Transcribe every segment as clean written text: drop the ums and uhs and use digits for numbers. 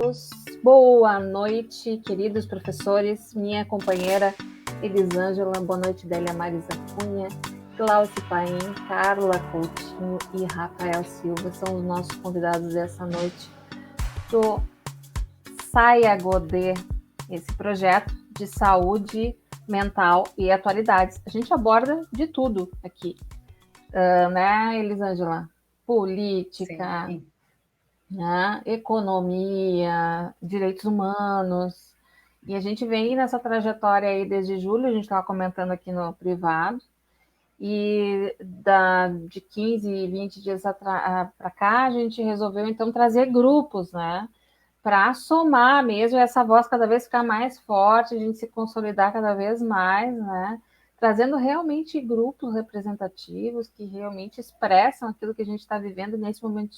todos. Boa noite, queridos professores, minha companheira Elisângela, boa noite, Délia Marisa Cunha, Cláudio Paim, Carla Coutinho e Rafael Silva são os nossos convidados dessa noite do Saia Godê, esse projeto de saúde mental e atualidades. A gente aborda de tudo aqui, né, Elisângela? Política, sim, né, economia, direitos humanos, e a gente vem nessa trajetória aí desde julho, a gente estava comentando aqui no privado, e de 15 e 20 dias para cá, a gente resolveu então trazer grupos, né, para somar mesmo essa voz cada vez ficar mais forte, a gente se consolidar cada vez mais, né, trazendo realmente grupos representativos que realmente expressam aquilo que a gente está vivendo nesse momento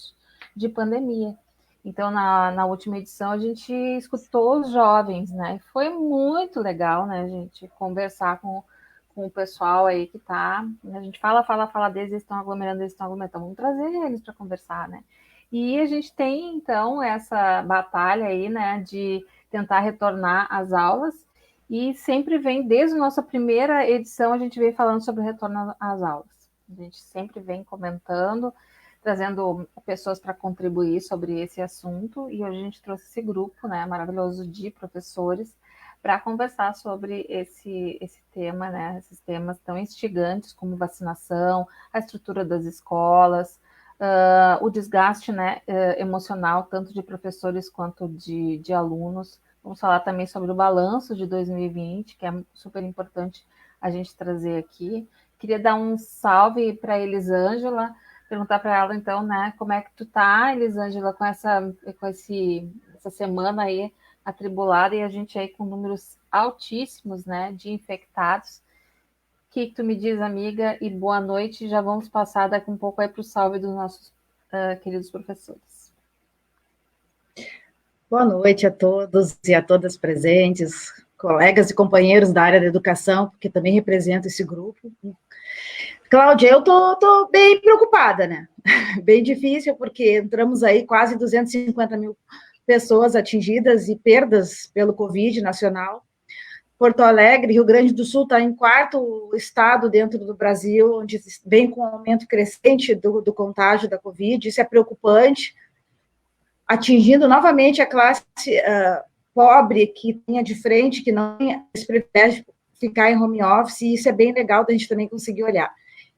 de pandemia. Então, na última edição, a gente escutou os jovens, né? Foi muito legal, né, gente, conversar com o pessoal aí que tá. A gente fala deles, eles estão aglomerando, vamos trazer eles para conversar, né? E a gente tem, então, essa batalha aí, né, de tentar retornar às aulas, e sempre vem, desde a nossa primeira edição, a gente vem falando sobre o retorno às aulas. A gente sempre vem comentando, trazendo pessoas para contribuir sobre esse assunto, e hoje a gente trouxe esse grupo, né, maravilhoso de professores, para conversar sobre esse tema, né, esses temas tão instigantes como vacinação, a estrutura das escolas, o desgaste, né, emocional, tanto de professores quanto de alunos. Vamos falar também sobre o balanço de 2020, que é super importante a gente trazer aqui. Queria dar um salve para a Elisângela, perguntar para ela, então, né, como é que tu tá, Elisângela, com essa semana aí atribulada, e a gente aí com números altíssimos, né, de infectados. O que tu me diz, amiga? E boa noite. Já vamos passar daqui um pouco aí para o salve dos nossos queridos professores. Boa noite a todos e a todas presentes, colegas e companheiros da área da educação, porque também represento esse grupo. Cláudia, eu tô bem preocupada, né? Bem difícil, porque entramos aí quase 250 mil pessoas atingidas e perdas pelo Covid nacional. Porto Alegre, Rio Grande do Sul, está em quarto estado dentro do Brasil, onde vem com um aumento crescente do contágio da Covid, isso é preocupante, atingindo novamente a classe pobre que tinha de frente, que não tinha esse privilégio de ficar em home office, e isso é bem legal da gente também conseguir olhar.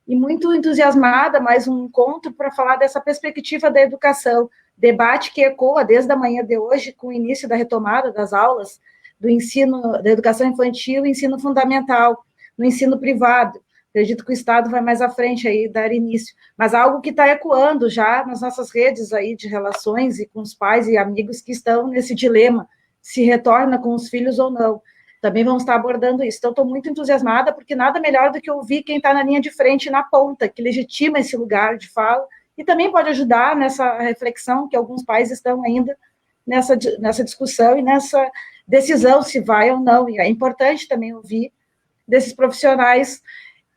E muito entusiasmada, mais um encontro para falar dessa perspectiva da educação, debate que ecoa desde a manhã de hoje, com o início da retomada das aulas, do ensino, da educação infantil e ensino fundamental, no ensino privado. Acredito que o Estado vai mais à frente aí, dar início. Mas algo que está ecoando já nas nossas redes aí de relações e com os pais e amigos que estão nesse dilema, se retorna com os filhos ou não. Também vamos estar abordando isso. Então, estou muito entusiasmada, porque nada melhor do que ouvir quem está na linha de frente, na ponta, que legitima esse lugar de fala, e também pode ajudar nessa reflexão que alguns pais estão ainda nessa discussão e nessa decisão se vai ou não. E é importante também ouvir desses profissionais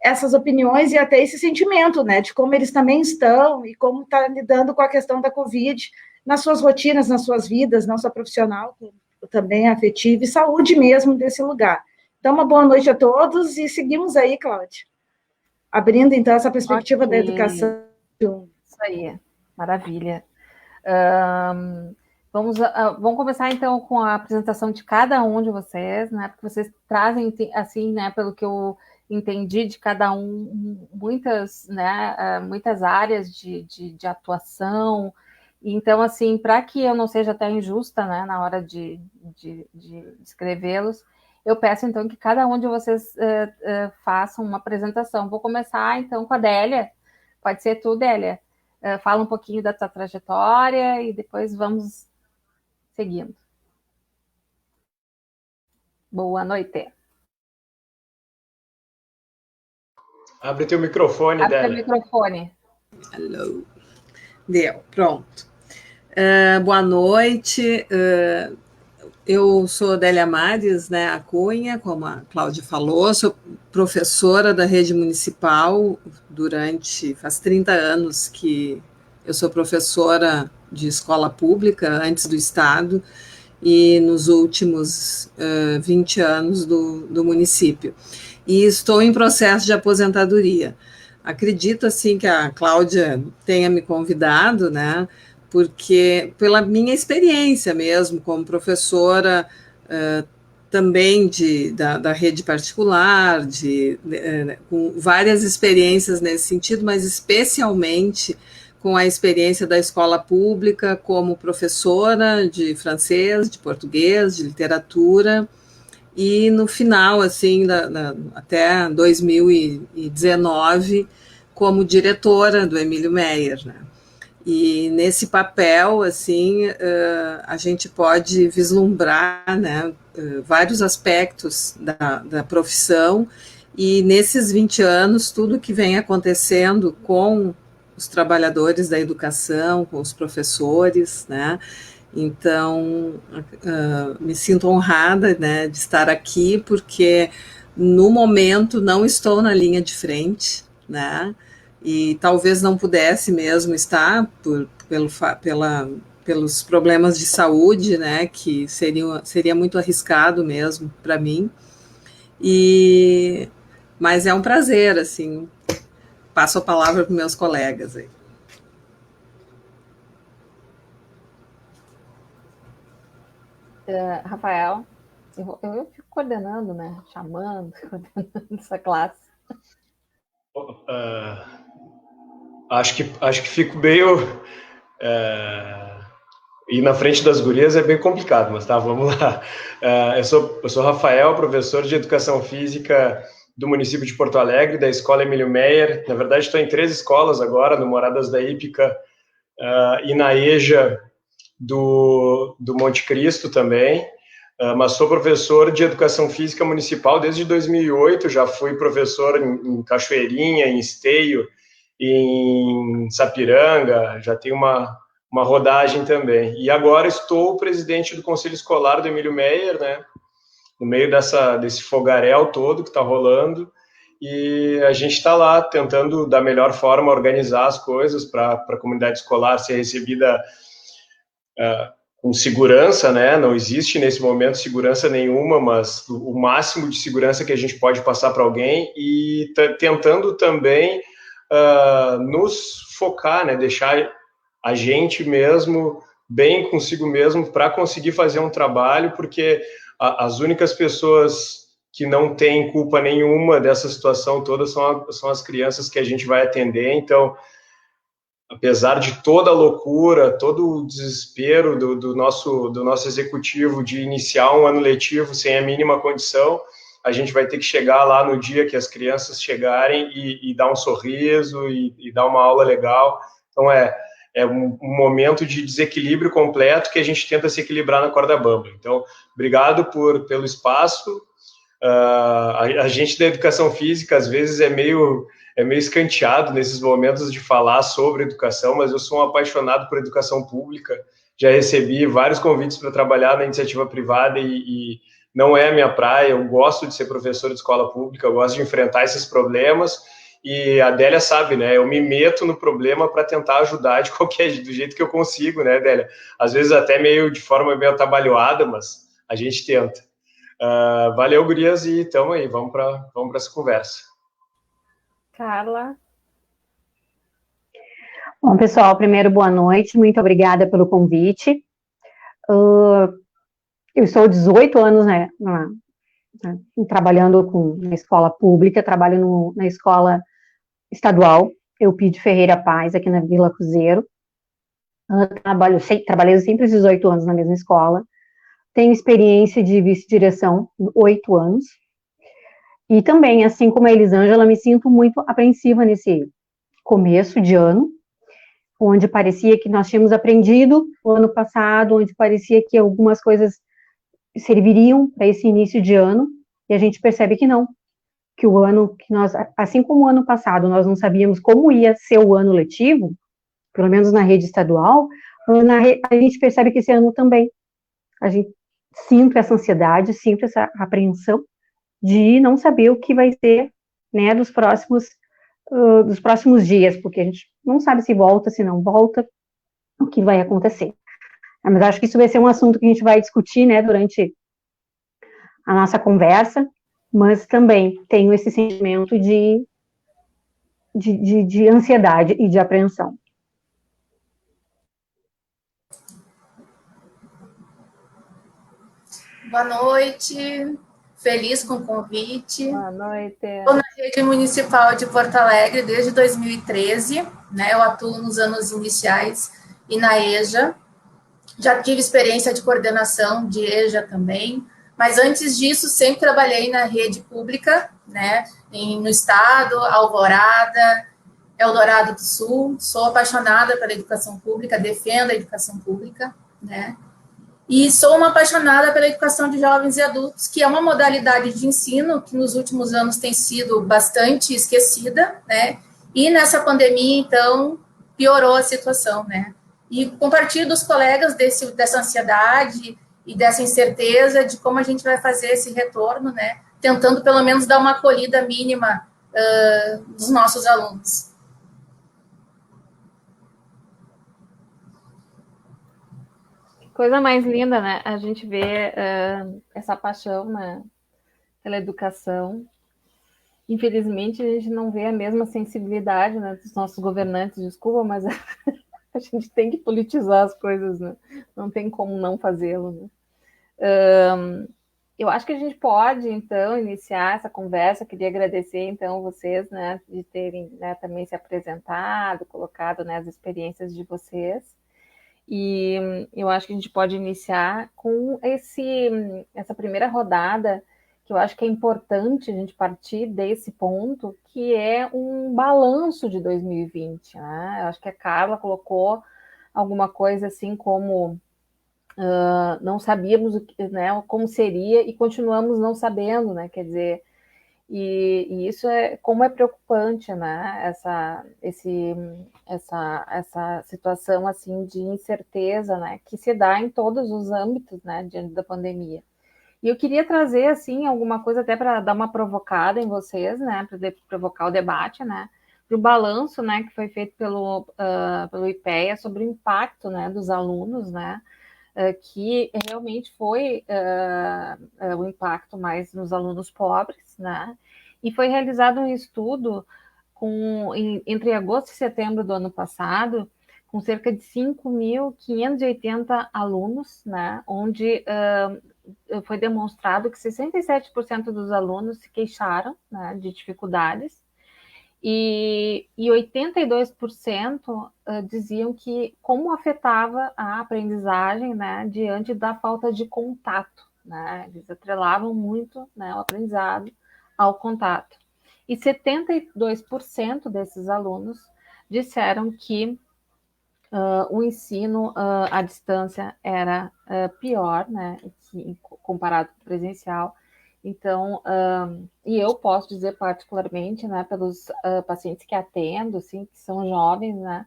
essas opiniões e até esse sentimento, né, de como eles também estão e como está lidando com a questão da Covid nas suas rotinas, nas suas vidas, não só profissional, também afetiva e saúde mesmo desse lugar. Então, uma boa noite a todos e seguimos aí, Cláudia, abrindo, então, essa perspectiva da educação. Isso aí, maravilha. Vamos começar, então, com a apresentação de cada um de vocês, né, porque vocês trazem, assim, né, pelo que eu entendi de cada um, muitas áreas de atuação. Então, assim, para que eu não seja até injusta, né, na hora de escrevê-los, eu peço, então, que cada um de vocês façam uma apresentação. Vou começar, então, com a Délia. Pode ser tu, Délia? Fala um pouquinho da tua trajetória e depois vamos seguindo. Boa noite. Abre teu microfone, Délia. Abre teu microfone. Hello. Deu, pronto. Boa noite. Eu sou Délia Mares, né, a Cunha, como a Cláudia falou, sou professora da rede municipal faz 30 anos que Eu sou professora de escola pública, antes do Estado, e nos últimos 20 anos do município. E estou em processo de aposentadoria. Acredito, assim, que a Cláudia tenha me convidado, né, porque pela minha experiência mesmo como professora, também da rede particular, com várias experiências nesse sentido, mas especialmente com a experiência da escola pública como professora de francês, de português, de literatura, e no final, assim, até 2019, como diretora do Emílio Meyer, né? E nesse papel, assim, a gente pode vislumbrar, né, vários aspectos da profissão, e nesses 20 anos, tudo que vem acontecendo com os trabalhadores da educação, com os professores, né? Então, me sinto honrada, né, de estar aqui, porque no momento não estou na linha de frente, né? E talvez não pudesse mesmo estar pelos problemas de saúde, né, que seria muito arriscado mesmo para mim. Mas é um prazer, assim, passo a palavra para meus colegas aí. Rafael, eu fico coordenando, né, chamando, coordenando essa classe. Acho que fico meio... ir na frente das gurias é bem complicado, mas tá, vamos lá. Eu sou Rafael, professor de Educação Física do município de Porto Alegre, da Escola Emílio Meyer. Na verdade, estou em 3 escolas agora, no Moradas da Hípica e na EJA do Monte Cristo também. Mas sou professor de Educação Física Municipal desde 2008, já fui professor em Cachoeirinha, em Esteio, em Sapiranga, já tenho uma rodagem também. E agora estou presidente do Conselho Escolar do Emílio Meyer, né, no meio desse fogaréu todo que está rolando, e a gente está lá tentando, da melhor forma, organizar as coisas para a comunidade escolar ser recebida com segurança, né? Não existe nesse momento segurança nenhuma, mas o máximo de segurança que a gente pode passar para alguém, e tentando também nos focar, né? Deixar a gente mesmo bem consigo mesmo para conseguir fazer um trabalho, porque as únicas pessoas que não têm culpa nenhuma dessa situação toda são as crianças que a gente vai atender. Então, apesar de toda a loucura, todo o desespero do nosso executivo de iniciar um ano letivo sem a mínima condição, a gente vai ter que chegar lá no dia que as crianças chegarem e dar um sorriso e dar uma aula legal. Então, é um momento de desequilíbrio completo que a gente tenta se equilibrar na corda bamba. Então, obrigado pelo espaço. A gente da educação física, às vezes, é meio escanteado nesses momentos de falar sobre educação, mas eu sou um apaixonado por educação pública, já recebi vários convites para trabalhar na iniciativa privada e não é a minha praia. Eu gosto de ser professor de escola pública, eu gosto de enfrentar esses problemas, e a Adélia sabe, né, eu me meto no problema para tentar ajudar do jeito que eu consigo, né, Adélia? Às vezes até de forma meio atabalhoada, mas a gente tenta. Valeu, gurias, e tamo aí, vamos para essa conversa. Carla. Bom, pessoal, primeiro, boa noite, muito obrigada pelo convite. Eu estou há 18 anos, né, trabalhando na escola pública, trabalho na escola estadual, Eupídio Ferreira Paz, aqui na Vila Cruzeiro. Trabalhei sempre os 18 anos na mesma escola. Tenho experiência de vice-direção, 8 anos. E também, assim como a Elisângela, me sinto muito apreensiva nesse começo de ano, onde parecia que nós tínhamos aprendido o ano passado, onde parecia que algumas coisas serviriam para esse início de ano, e a gente percebe que não, que o ano que nós, assim como o ano passado, nós não sabíamos como ia ser o ano letivo, pelo menos na rede estadual, a gente percebe que esse ano também, a gente sinto essa ansiedade, sinto essa apreensão de não saber o que vai ser, né, dos próximos dias, porque a gente não sabe se volta, se não volta, o que vai acontecer. Mas acho que isso vai ser um assunto que a gente vai discutir, né, durante a nossa conversa, mas também tenho esse sentimento de ansiedade e de apreensão. Boa noite, feliz com o convite. Boa noite. Estou na rede municipal de Porto Alegre desde 2013, né? Eu atuo nos anos iniciais e na EJA. Já tive experiência de coordenação de EJA também, mas antes disso sempre trabalhei na rede pública, né? No estado, Alvorada, Eldorado do Sul. Sou apaixonada pela educação pública, defendo a educação pública, né? E sou uma apaixonada pela educação de jovens e adultos, que é uma modalidade de ensino que nos últimos anos tem sido bastante esquecida, né? E nessa pandemia, então, piorou a situação, né? E compartilho dos colegas dessa ansiedade e dessa incerteza de como a gente vai fazer esse retorno, né? Tentando, pelo menos, dar uma acolhida mínima dos nossos alunos. Coisa mais linda, né? A gente vê essa paixão, né, pela educação. Infelizmente, a gente não vê a mesma sensibilidade, né, dos nossos governantes, desculpa, mas a gente tem que politizar as coisas, né? Não tem como não fazê-lo, né? Eu acho que a gente pode, então, iniciar essa conversa. Queria agradecer, então, vocês, né, de terem, né, também se apresentado, colocado, né, as experiências de vocês. E eu acho que a gente pode iniciar com essa primeira rodada, que eu acho que é importante a gente partir desse ponto, que é um balanço de 2020, né? Eu acho que a Carla colocou alguma coisa assim como não sabíamos né, como seria e continuamos não sabendo, né? Quer dizer, e isso como é preocupante, né? Essa situação assim de incerteza, né? Que se dá em todos os âmbitos, né? Diante da pandemia. E eu queria trazer assim alguma coisa até para dar uma provocada em vocês, né? Para provocar o debate, né? Do balanço, né? Que foi feito pelo IPEA sobre o impacto, né? Dos alunos, né? Que realmente foi o impacto mais nos alunos pobres, né? E foi realizado um estudo entre agosto e setembro do ano passado, com cerca de 5.580 alunos, né? Onde foi demonstrado que 67% dos alunos se queixaram, né, de dificuldades, e 82% diziam que como afetava a aprendizagem, né, diante da falta de contato, né? Eles atrelavam muito, né, o aprendizado ao contato. E 72% desses alunos disseram que o ensino à distância era pior, né, comparado com o presencial. Então, e eu posso dizer particularmente, né, pelos pacientes que atendo, assim, que são jovens, né,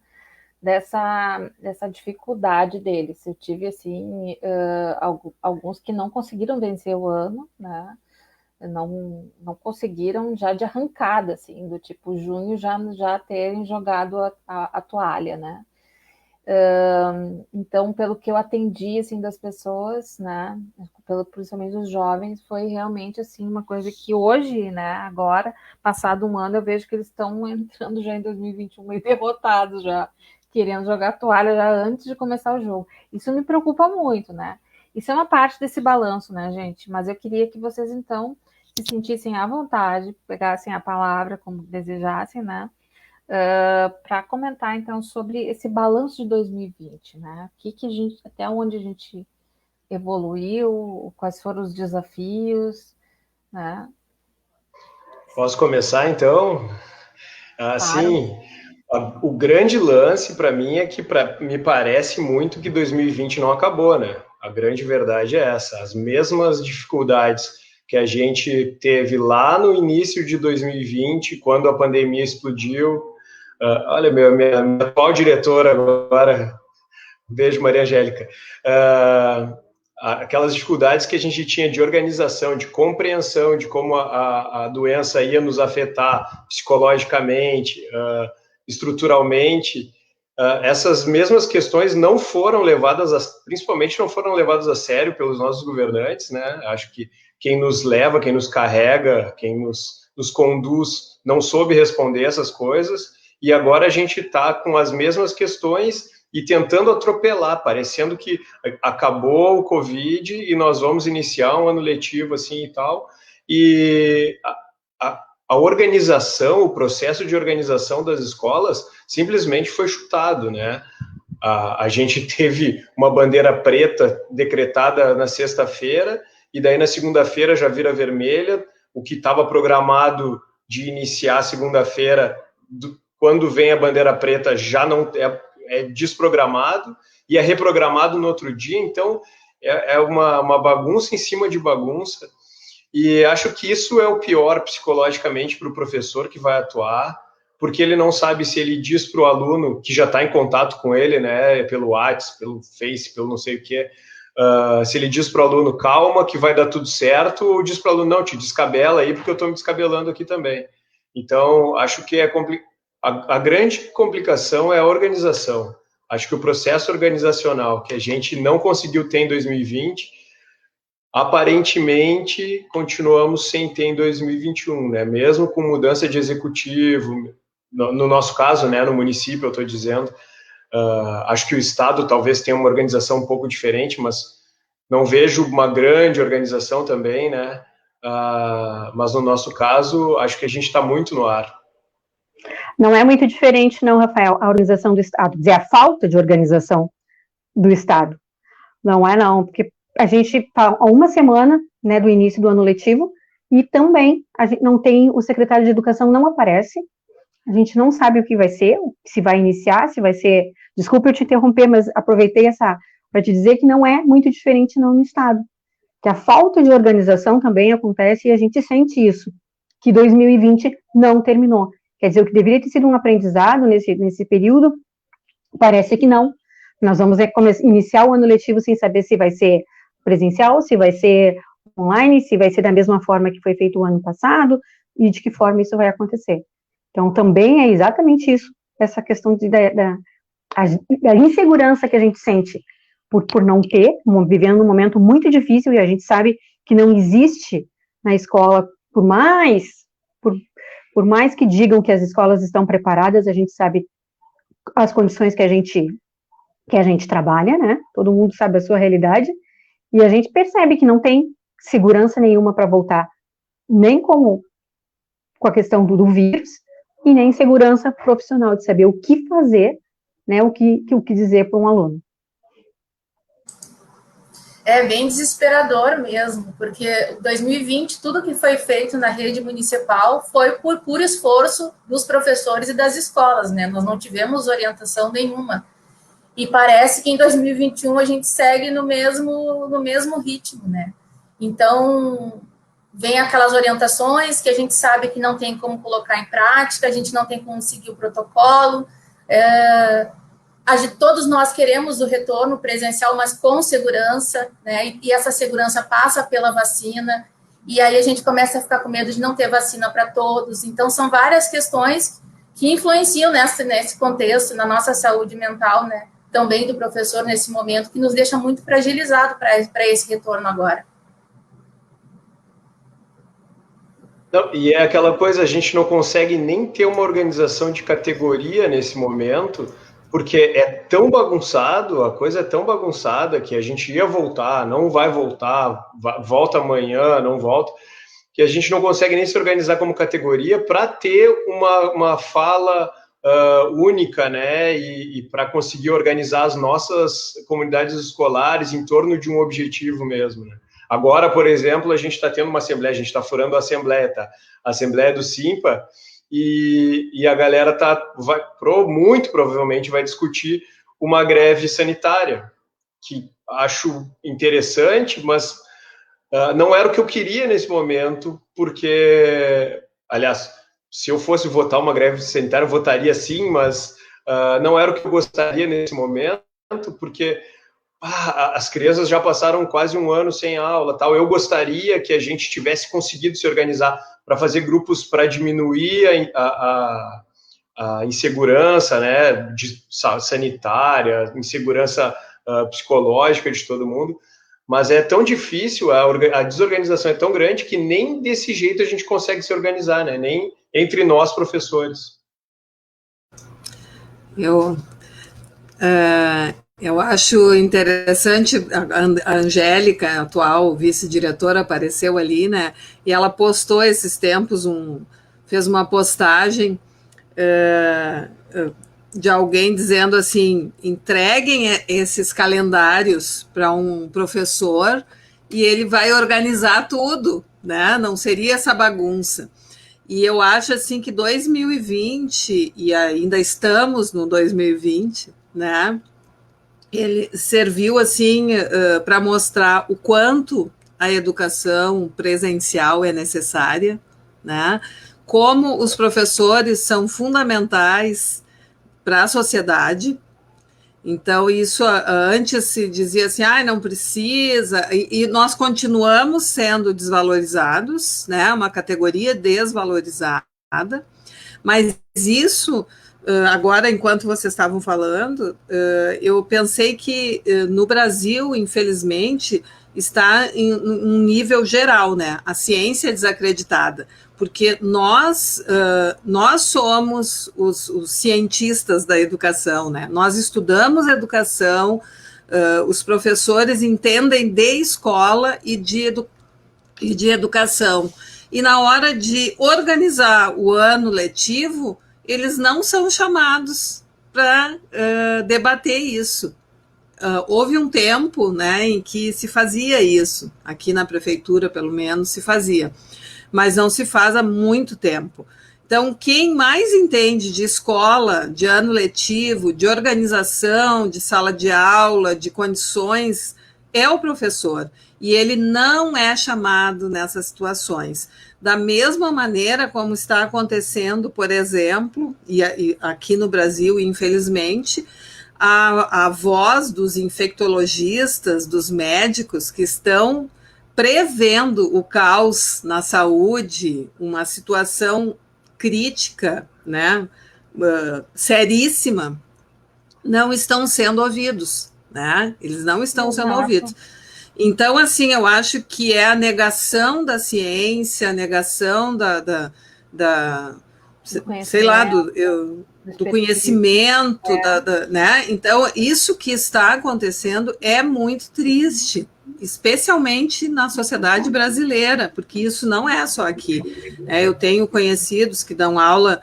dessa dificuldade deles. Eu tive, assim, alguns que não conseguiram vencer o ano, né, não conseguiram já de arrancada, assim, do tipo junho já terem jogado a toalha, né. Então, pelo que eu atendi, assim, das pessoas, né, principalmente dos jovens, foi realmente, assim, uma coisa que hoje, né, agora, passado um ano, eu vejo que eles estão entrando já em 2021 meio derrotados já, querendo jogar toalha já antes de começar o jogo. Isso me preocupa muito, né. Isso é uma parte desse balanço, né, gente, mas eu queria que vocês, então, se sentissem à vontade, pegassem a palavra como desejassem, né, para comentar, então, sobre esse balanço de 2020, né? Até onde a gente evoluiu, quais foram os desafios, né? Posso começar, então? Assim, o grande lance para mim é que me parece muito que 2020 não acabou, né? A grande verdade é essa. As mesmas dificuldades que a gente teve lá no início de 2020, quando a pandemia explodiu. Olha, minha atual diretora agora, beijo, Maria Angélica. Aquelas dificuldades que a gente tinha de organização, de compreensão de como a doença ia nos afetar psicologicamente, estruturalmente, essas mesmas questões não foram levadas, principalmente não foram levadas a sério pelos nossos governantes, né? Acho que quem nos leva, quem nos carrega, quem nos conduz, não soube responder essas coisas, e agora a gente está com as mesmas questões e tentando atropelar, parecendo que acabou o Covid e nós vamos iniciar um ano letivo assim e tal, e a organização, o processo de organização das escolas simplesmente foi chutado, né? A gente teve uma bandeira preta decretada na sexta-feira, e daí na segunda-feira já vira vermelha, o que estava programado de iniciar segunda-feira, quando vem a bandeira preta já não é desprogramado, e é reprogramado no outro dia, então é uma bagunça em cima de bagunça, e acho que isso é o pior psicologicamente para o professor que vai atuar, porque ele não sabe se ele diz para o aluno que já está em contato com ele, né, pelo WhatsApp, pelo Face, pelo não sei o que, se ele diz para o aluno, calma, que vai dar tudo certo, ou diz para o aluno, não, te descabela aí, porque eu estou me descabelando aqui também. Então, acho que a grande complicação é a organização. Acho que o processo organizacional que a gente não conseguiu ter em 2020, aparentemente, continuamos sem ter em 2021, né? Mesmo com mudança de executivo, no nosso caso, né, no município, eu estou dizendo, acho que o Estado talvez tenha uma organização um pouco diferente, mas não vejo uma grande organização também, né? Mas no nosso caso, acho que a gente está muito no ar. Não é muito diferente, não, Rafael, a organização do Estado, dizer, a falta de organização do Estado. Não é, não, porque a gente está há uma semana, né, do início do ano letivo, e também a gente não tem, o secretário de Educação não aparece, a gente não sabe o que vai ser, se vai iniciar, se vai ser, desculpa eu te interromper, mas aproveitei para te dizer que não é muito diferente não no Estado, que a falta de organização também acontece e a gente sente isso, que 2020 não terminou. Quer dizer, o que deveria ter sido um aprendizado nesse período, parece que não. Nós vamos iniciar o ano letivo sem saber se vai ser presencial, se vai ser online, se vai ser da mesma forma que foi feito o ano passado, e de que forma isso vai acontecer. Então, também é exatamente isso, essa questão da insegurança que a gente sente por não ter, vivendo num momento muito difícil, e a gente sabe que não existe na escola, por mais que digam que as escolas estão preparadas, a gente sabe as condições que a gente trabalha, né? Todo mundo sabe a sua realidade, e a gente percebe que não tem segurança nenhuma para voltar, nem com a questão do vírus, e nem segurança profissional de saber o que fazer, né? O que dizer para um aluno. É bem desesperador mesmo, porque 2020, tudo que foi feito na rede municipal foi por puro esforço dos professores e das escolas, né? Nós não tivemos orientação nenhuma. E parece que em 2021 a gente segue no mesmo ritmo, né? Então, vem aquelas orientações que a gente sabe que não tem como colocar em prática, a gente não tem como seguir o protocolo, todos nós queremos o retorno presencial, mas com segurança, né? E essa segurança passa pela vacina, e aí a gente começa a ficar com medo de não ter vacina para todos. Então, são várias questões que influenciam nesse contexto, na nossa saúde mental, né? Também do professor nesse momento, que nos deixa muito fragilizado para esse retorno agora. Não, e é aquela coisa, a gente não consegue nem ter uma organização de categoria nesse momento, porque é tão bagunçado, a coisa é tão bagunçada que a gente ia voltar, não vai voltar, volta amanhã, não volta, que a gente não consegue nem se organizar como categoria para ter uma fala única, né, e para conseguir organizar as nossas comunidades escolares em torno de um objetivo mesmo, né. Agora, por exemplo, a gente está tendo uma assembleia, a gente está furando a assembleia, tá? A assembleia do Simpa, e a galera muito provavelmente vai discutir uma greve sanitária, que acho interessante, mas não era o que eu queria nesse momento, porque, aliás, se eu fosse votar uma greve sanitária, eu votaria sim, mas não era o que eu gostaria nesse momento, porque as crianças já passaram quase um ano sem aula, tal. Eu gostaria que a gente tivesse conseguido se organizar para fazer grupos para diminuir a insegurança, né, sanitária, insegurança psicológica de todo mundo, mas é tão difícil, a desorganização é tão grande que nem desse jeito a gente consegue se organizar, né, nem entre nós professores. Eu acho interessante, a Angélica, a atual vice-diretora, apareceu ali, né? E ela postou esses tempos, fez uma postagem de alguém dizendo assim: entreguem esses calendários para um professor e ele vai organizar tudo, né? Não seria essa bagunça. E eu acho assim que 2020, e ainda estamos no 2020, né? Ele serviu assim para mostrar o quanto a educação presencial é necessária, né? Como os professores são fundamentais para a sociedade. Então, isso antes se dizia assim, não precisa, e nós continuamos sendo desvalorizados, né? Uma categoria desvalorizada, mas isso, agora, enquanto vocês estavam falando, eu pensei que no Brasil, infelizmente, está em um nível geral, né? A ciência é desacreditada, porque nós somos os cientistas da educação, né? Nós estudamos educação, os professores entendem de escola e de educação. E na hora de organizar o ano letivo, eles não são chamados para debater isso. Houve um tempo, né, em que se fazia isso, aqui na prefeitura, pelo menos, se fazia, mas não se faz há muito tempo. Então, quem mais entende de escola, de ano letivo, de organização, de sala de aula, de condições, é o professor. E ele não é chamado nessas situações. Da mesma maneira como está acontecendo, por exemplo, e aqui no Brasil, infelizmente, a voz dos infectologistas, dos médicos que estão prevendo o caos na saúde, uma situação crítica, né, seríssima, não estão sendo ouvidos, né? Eles não estão sendo ouvidos. Então, assim, eu acho que é a negação da ciência, a negação sei lá, do conhecimento, né? Então, isso que está acontecendo é muito triste, especialmente na sociedade brasileira, porque isso não é só aqui. Eu tenho conhecidos que dão aula,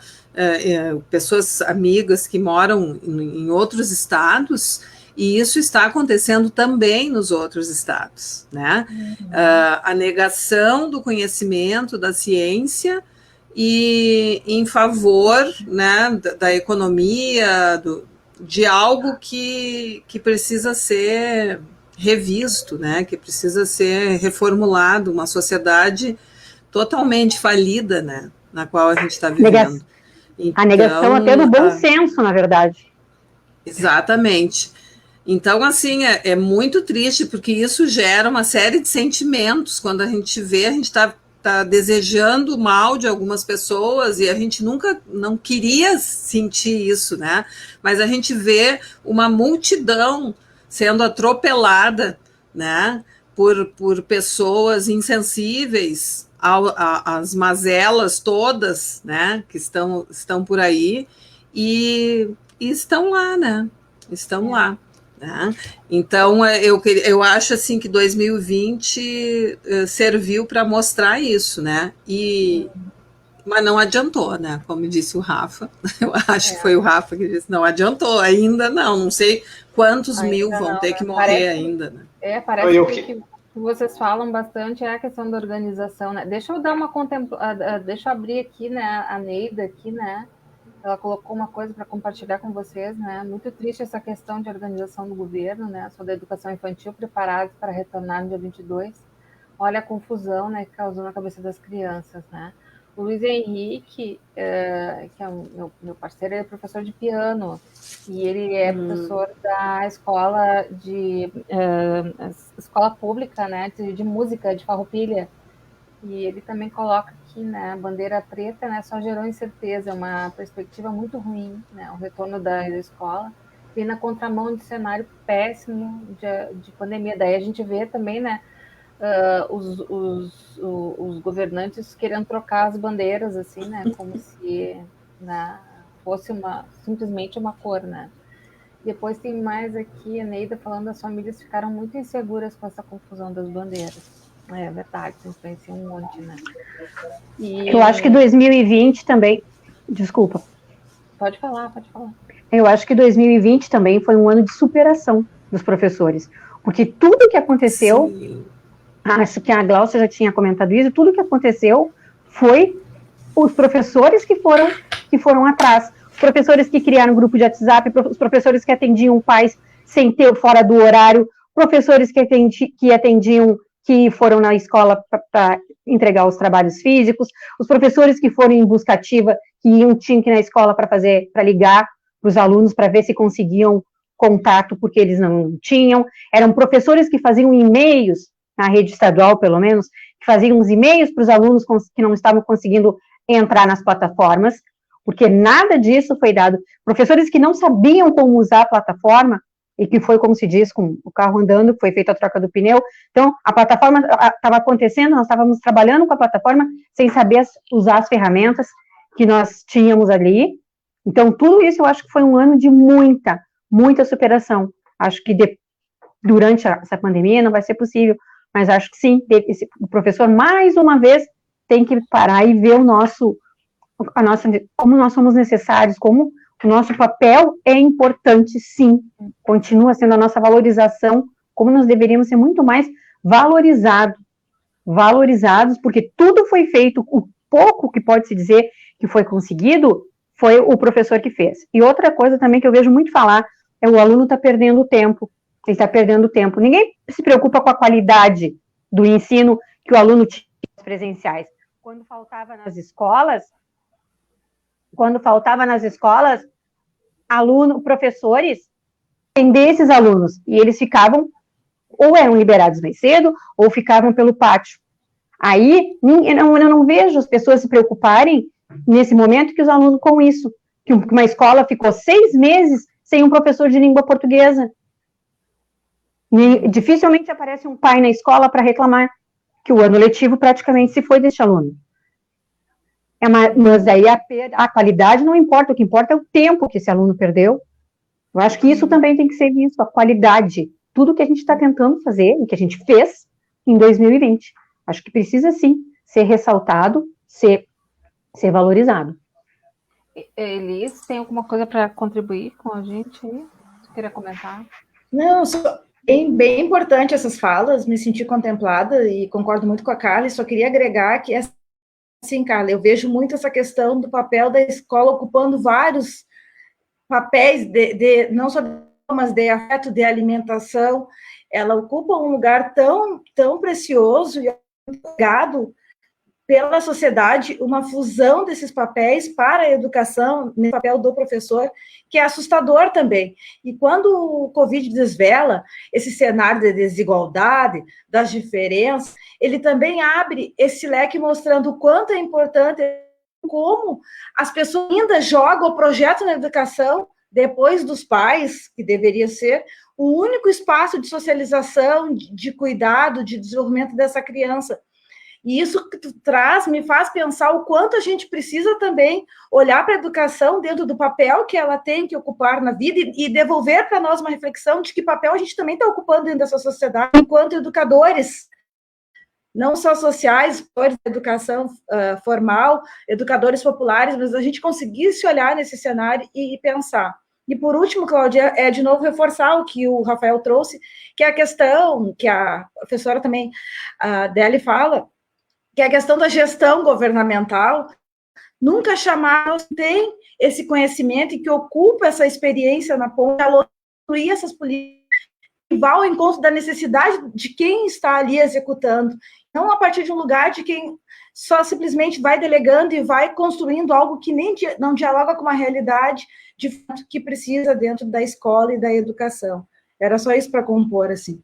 pessoas amigas que moram em outros estados, e isso está acontecendo também nos outros estados, né? A negação do conhecimento, da ciência, e em favor, né, da economia, de algo que precisa ser revisto, né, que precisa ser reformulado, uma sociedade totalmente falida, né, na qual a gente está vivendo. A negação até do bom senso, na verdade. Exatamente. Então, assim, é muito triste, porque isso gera uma série de sentimentos. Quando a gente vê, a gente está desejando o mal de algumas pessoas, e a gente nunca não queria sentir isso, né? Mas a gente vê uma multidão sendo atropelada, né? Por pessoas insensíveis às mazelas todas, né? Que estão por aí e estão lá, né? Estão lá. Né? Então, eu acho assim que 2020 serviu para mostrar isso, né? Mas não adiantou, né? Como disse o Rafa, eu acho que foi o Rafa que disse, não adiantou, ainda não sei quantos ainda mil vão ter que morrer ainda. Né? Parece que vocês falam bastante é a questão da organização, né? Deixa eu dar uma deixa eu abrir aqui, né? A Neida aqui, né? Ela colocou uma coisa para compartilhar com vocês, né? Muito triste essa questão de organização do governo, né? Sobre a educação infantil, preparados para retornar no dia 22. Olha a confusão, né? Que causou na cabeça das crianças, né? O Luiz Henrique, que é meu parceiro, ele é professor de piano. E ele é professor da escola escola pública, né? De música, de Farroupilha. E ele também coloca aqui, né, a bandeira preta, né, só gerou incerteza, uma perspectiva muito ruim, né, o retorno da escola, e na contramão de cenário péssimo de pandemia. Daí a gente vê também, né, os governantes querendo trocar as bandeiras, assim, né, como se, né, fosse simplesmente uma cor, né. Depois tem mais aqui, a Neida falando, as famílias ficaram muito inseguras com essa confusão das bandeiras. É verdade, influencia um monte, né. Eu acho que 2020 também, desculpa. Pode falar, pode falar. Eu acho que 2020 também foi um ano de superação dos professores, porque tudo que aconteceu, sim, acho que a Glaucia já tinha comentado isso, tudo que aconteceu foi os professores que foram atrás, os professores que criaram um grupo de WhatsApp, os professores que atendiam pais sem ter fora do horário, professores que atendiam, que foram na escola para entregar os trabalhos físicos, os professores que foram em busca ativa, tinham que ir na escola para ligar para os alunos para ver se conseguiam contato, porque eles não tinham, eram professores que faziam e-mails, na rede estadual pelo menos, que faziam uns e-mails para os alunos que não estavam conseguindo entrar nas plataformas, porque nada disso foi dado. Professores que não sabiam como usar a plataforma, e que foi, como se diz, com o carro andando, foi feita a troca do pneu. Então, a plataforma estava acontecendo, nós estávamos trabalhando com a plataforma sem saber usar as ferramentas que nós tínhamos ali. Então, tudo isso eu acho que foi um ano de muita, muita superação. Acho que durante essa pandemia não vai ser possível, mas acho que sim, o professor, mais uma vez, tem que parar e ver como nós somos necessários, como o nosso papel é importante, sim, continua sendo a nossa valorização, como nós deveríamos ser muito mais valorizados, porque tudo foi feito, o pouco que pode se dizer que foi conseguido, foi o professor que fez. E outra coisa também que eu vejo muito falar, é o aluno está perdendo tempo, ele está perdendo tempo. Ninguém se preocupa com a qualidade do ensino que o aluno tinha presenciais. Quando faltava nas escolas, professores atender esses alunos, e eles ficavam, ou eram liberados mais cedo, ou ficavam pelo pátio. Aí, eu não vejo as pessoas se preocuparem, nesse momento, que os alunos com isso, que uma escola ficou 6 meses sem um professor de língua portuguesa. E dificilmente aparece um pai na escola para reclamar que o ano letivo praticamente se foi deste aluno. Mas aí a qualidade não importa, o que importa é o tempo que esse aluno perdeu. Eu acho que isso também tem que ser visto, a qualidade, tudo que a gente está tentando fazer, e que a gente fez em 2020. Acho que precisa, sim, ser ressaltado, ser valorizado. Elis, tem alguma coisa para contribuir com a gente aí? Você queria comentar? Não, bem importante essas falas, me senti contemplada e concordo muito com a Carla, e só queria agregar que, assim, Carla, eu vejo muito essa questão do papel da escola ocupando vários papéis, não só mas de afeto, de alimentação. Ela ocupa um lugar tão precioso e obrigado pela sociedade, uma fusão desses papéis para a educação, no papel do professor, que é assustador também. E quando o Covid desvela esse cenário de desigualdade, das diferenças, ele também abre esse leque mostrando o quanto é importante, como as pessoas ainda jogam o projeto na educação depois dos pais, que deveria ser o único espaço de socialização, de cuidado, de desenvolvimento dessa criança. E isso me faz pensar o quanto a gente precisa também olhar para a educação dentro do papel que ela tem que ocupar na vida e devolver para nós uma reflexão de que papel a gente também está ocupando dentro dessa sociedade enquanto educadores, não só sociais, da educação formal, educadores populares, mas a gente conseguir se olhar nesse cenário e pensar. E, por último, Cláudia, de novo reforçar o que o Rafael trouxe, que é a questão que a professora também, a Deli, fala, que é a questão da gestão governamental. Nunca chamaram, tem esse conhecimento e que ocupa essa experiência na ponta, a construir essas políticas que vão ao encontro da necessidade de quem está ali executando, não a partir de um lugar de quem só simplesmente vai delegando e vai construindo algo que nem não dialoga com uma realidade de fato que precisa dentro da escola e da educação. Era só isso para compor, assim.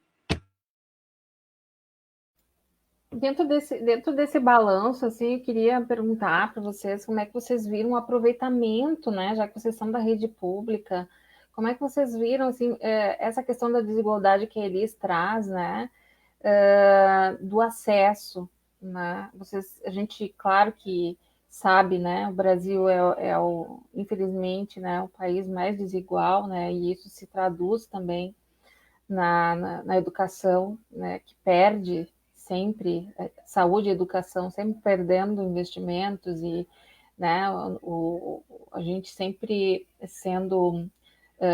Dentro desse balanço, assim, eu queria perguntar para vocês como é que vocês viram o aproveitamento, né, já que vocês são da rede pública, como é que vocês viram, assim, essa questão da desigualdade que a Elis traz, né, do acesso, né, a gente, claro que sabe, né, o Brasil infelizmente, né, o país mais desigual, né, e isso se traduz também na educação, né, que perde sempre, saúde e educação sempre perdendo investimentos e, né, a gente sempre sendo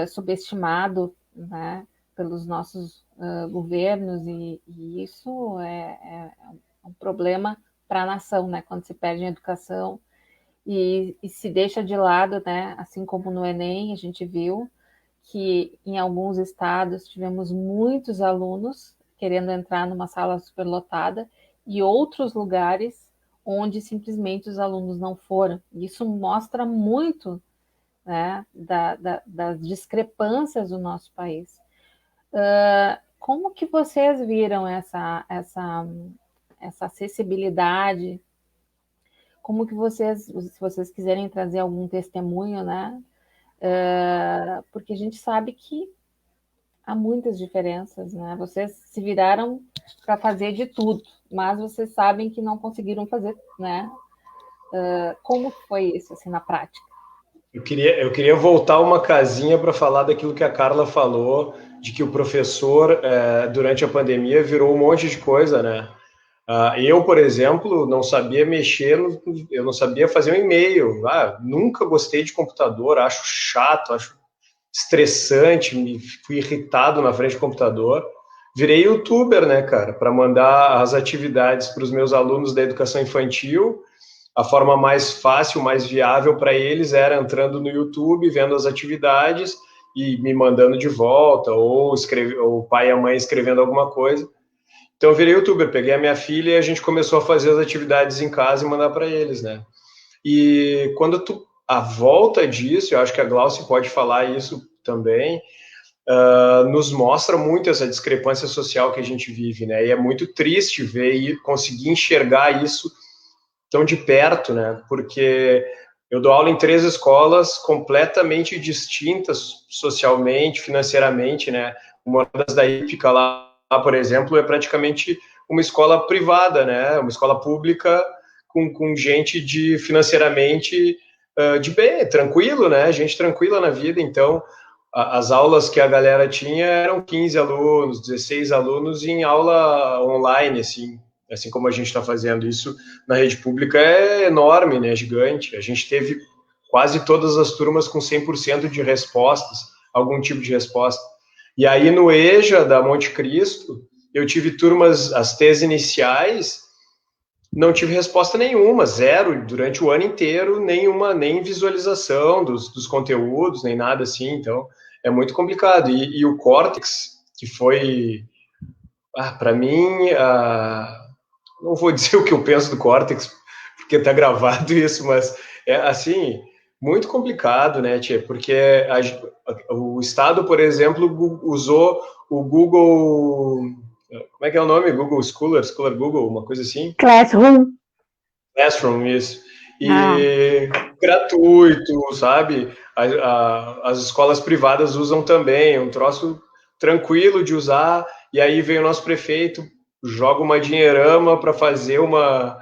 subestimado, né, pelos nossos governos e isso é um problema para a nação, né, quando se perde em educação e se deixa de lado, né, assim como no Enem a gente viu que em alguns estados tivemos muitos alunos querendo entrar numa sala superlotada e outros lugares onde simplesmente os alunos não foram. Isso mostra muito, né, das discrepâncias do nosso país. Como que vocês viram essa acessibilidade? Como que vocês, se vocês quiserem trazer algum testemunho, né? Porque a gente sabe que há muitas diferenças, né? Vocês se viraram para fazer de tudo, mas vocês sabem que não conseguiram fazer, né? Como foi isso, assim, na prática? Eu queria voltar uma casinha para falar daquilo que a Carla falou, de que o professor, durante a pandemia, virou um monte de coisa, né? Eu, por exemplo, não sabia mexer, eu não sabia fazer um e-mail. Nunca gostei de computador, acho chato, acho estressante, fui irritado na frente do computador. Virei youtuber, né, cara, para mandar as atividades para os meus alunos da educação infantil. A forma mais fácil, mais viável para eles era entrando no YouTube, vendo as atividades e me mandando de volta, ou o pai e a mãe escrevendo alguma coisa. Então eu virei youtuber, peguei a minha filha e a gente começou a fazer as atividades em casa e mandar para eles, né? E quando a volta disso, eu acho que a Glaucia pode falar isso também, nos mostra muito essa discrepância social que a gente vive, né? E é muito triste ver e conseguir enxergar isso tão de perto, né? Porque eu dou aula em 3 escolas completamente distintas socialmente, financeiramente, né? Uma das da Ípica lá, por exemplo, é praticamente uma escola privada, né? Uma escola pública com gente financeiramente de bem, tranquilo, né? Gente tranquila na vida. Então, as aulas que a galera tinha eram 15 alunos, 16 alunos em aula online, assim como a gente está fazendo isso na rede pública, é enorme, né? Gigante. A gente teve quase todas as turmas com 100% de respostas, algum tipo de resposta. E aí no EJA da Monte Cristo, eu tive turmas, as T's iniciais, não tive resposta nenhuma, zero, durante o ano inteiro, nem visualização dos conteúdos, nem nada assim, então é muito complicado. E o Cortex, que foi, para mim, não vou dizer o que eu penso do Cortex, porque está gravado isso, mas é assim, muito complicado, né, tia? Porque o Estado, por exemplo, usou o Google, como é que é o nome? Google Scholar Google, uma coisa assim? Classroom, isso. E gratuito, sabe? As escolas privadas usam também, é um troço tranquilo de usar, e aí vem o nosso prefeito, joga uma dinheirama para fazer uma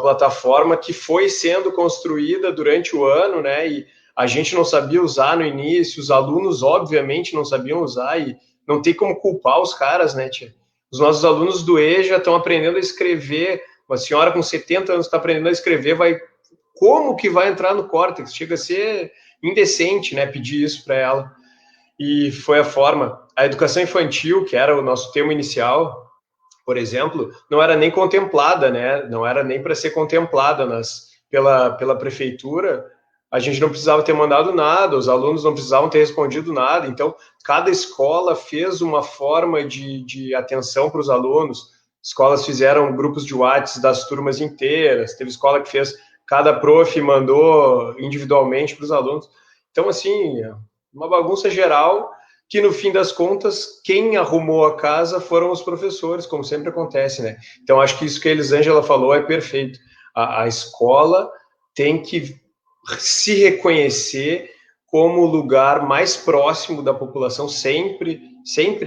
plataforma que foi sendo construída durante o ano, né? E a gente não sabia usar no início, os alunos, obviamente, não sabiam usar, e não tem como culpar os caras, né, tia? Os nossos alunos do EJA estão aprendendo a escrever. Uma senhora com 70 anos está aprendendo a escrever, como que vai entrar no Cortex? Chega a ser indecente, né, pedir isso para ela. E foi a forma. A educação infantil, que era o nosso tema inicial, por exemplo, não era nem contemplada, né? Não era nem para ser contemplada pela prefeitura. A gente não precisava ter mandado nada, os alunos não precisavam ter respondido nada. Então, cada escola fez uma forma de atenção para os alunos. Escolas fizeram grupos de WhatsApp das turmas inteiras. Teve escola que fez, cada prof mandou individualmente para os alunos. Então, assim, uma bagunça geral que no fim das contas, quem arrumou a casa foram os professores, como sempre acontece, né? Então, acho que isso que a Elisângela falou é perfeito. A escola tem que se reconhecer como o lugar mais próximo da população, sempre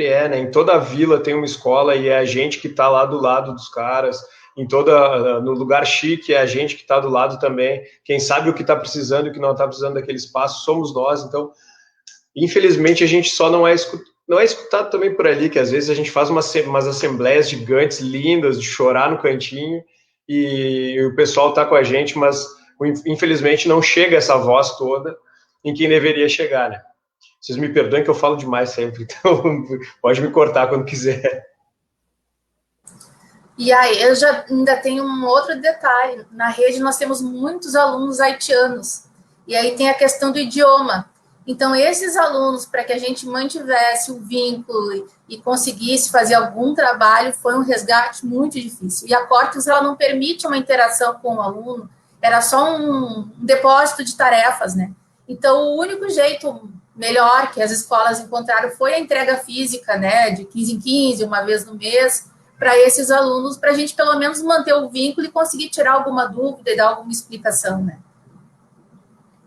é, né? Em toda a vila tem uma escola e é a gente que está lá do lado dos caras, no lugar chique é a gente que está do lado também, quem sabe o que está precisando e o que não está precisando daquele espaço somos nós. Então, infelizmente, a gente só não é escutado também por ali, que às vezes a gente faz umas assembleias gigantes, lindas, de chorar no cantinho, e o pessoal está com a gente, mas infelizmente não chega essa voz toda em quem deveria chegar, né? Vocês me perdoem que eu falo demais sempre, então pode me cortar quando quiser. E aí, eu já ainda tenho um outro detalhe. Na rede nós temos muitos alunos haitianos. E aí tem a questão do idioma. Então, esses alunos, para que a gente mantivesse o vínculo e conseguisse fazer algum trabalho, foi um resgate muito difícil. E a Cortex, ela não permite uma interação com o aluno, era só um depósito de tarefas, né? Então, o único jeito melhor que as escolas encontraram foi a entrega física, né? De 15 em 15, uma vez no mês, para esses alunos, para a gente pelo menos manter o vínculo e conseguir tirar alguma dúvida e dar alguma explicação, né?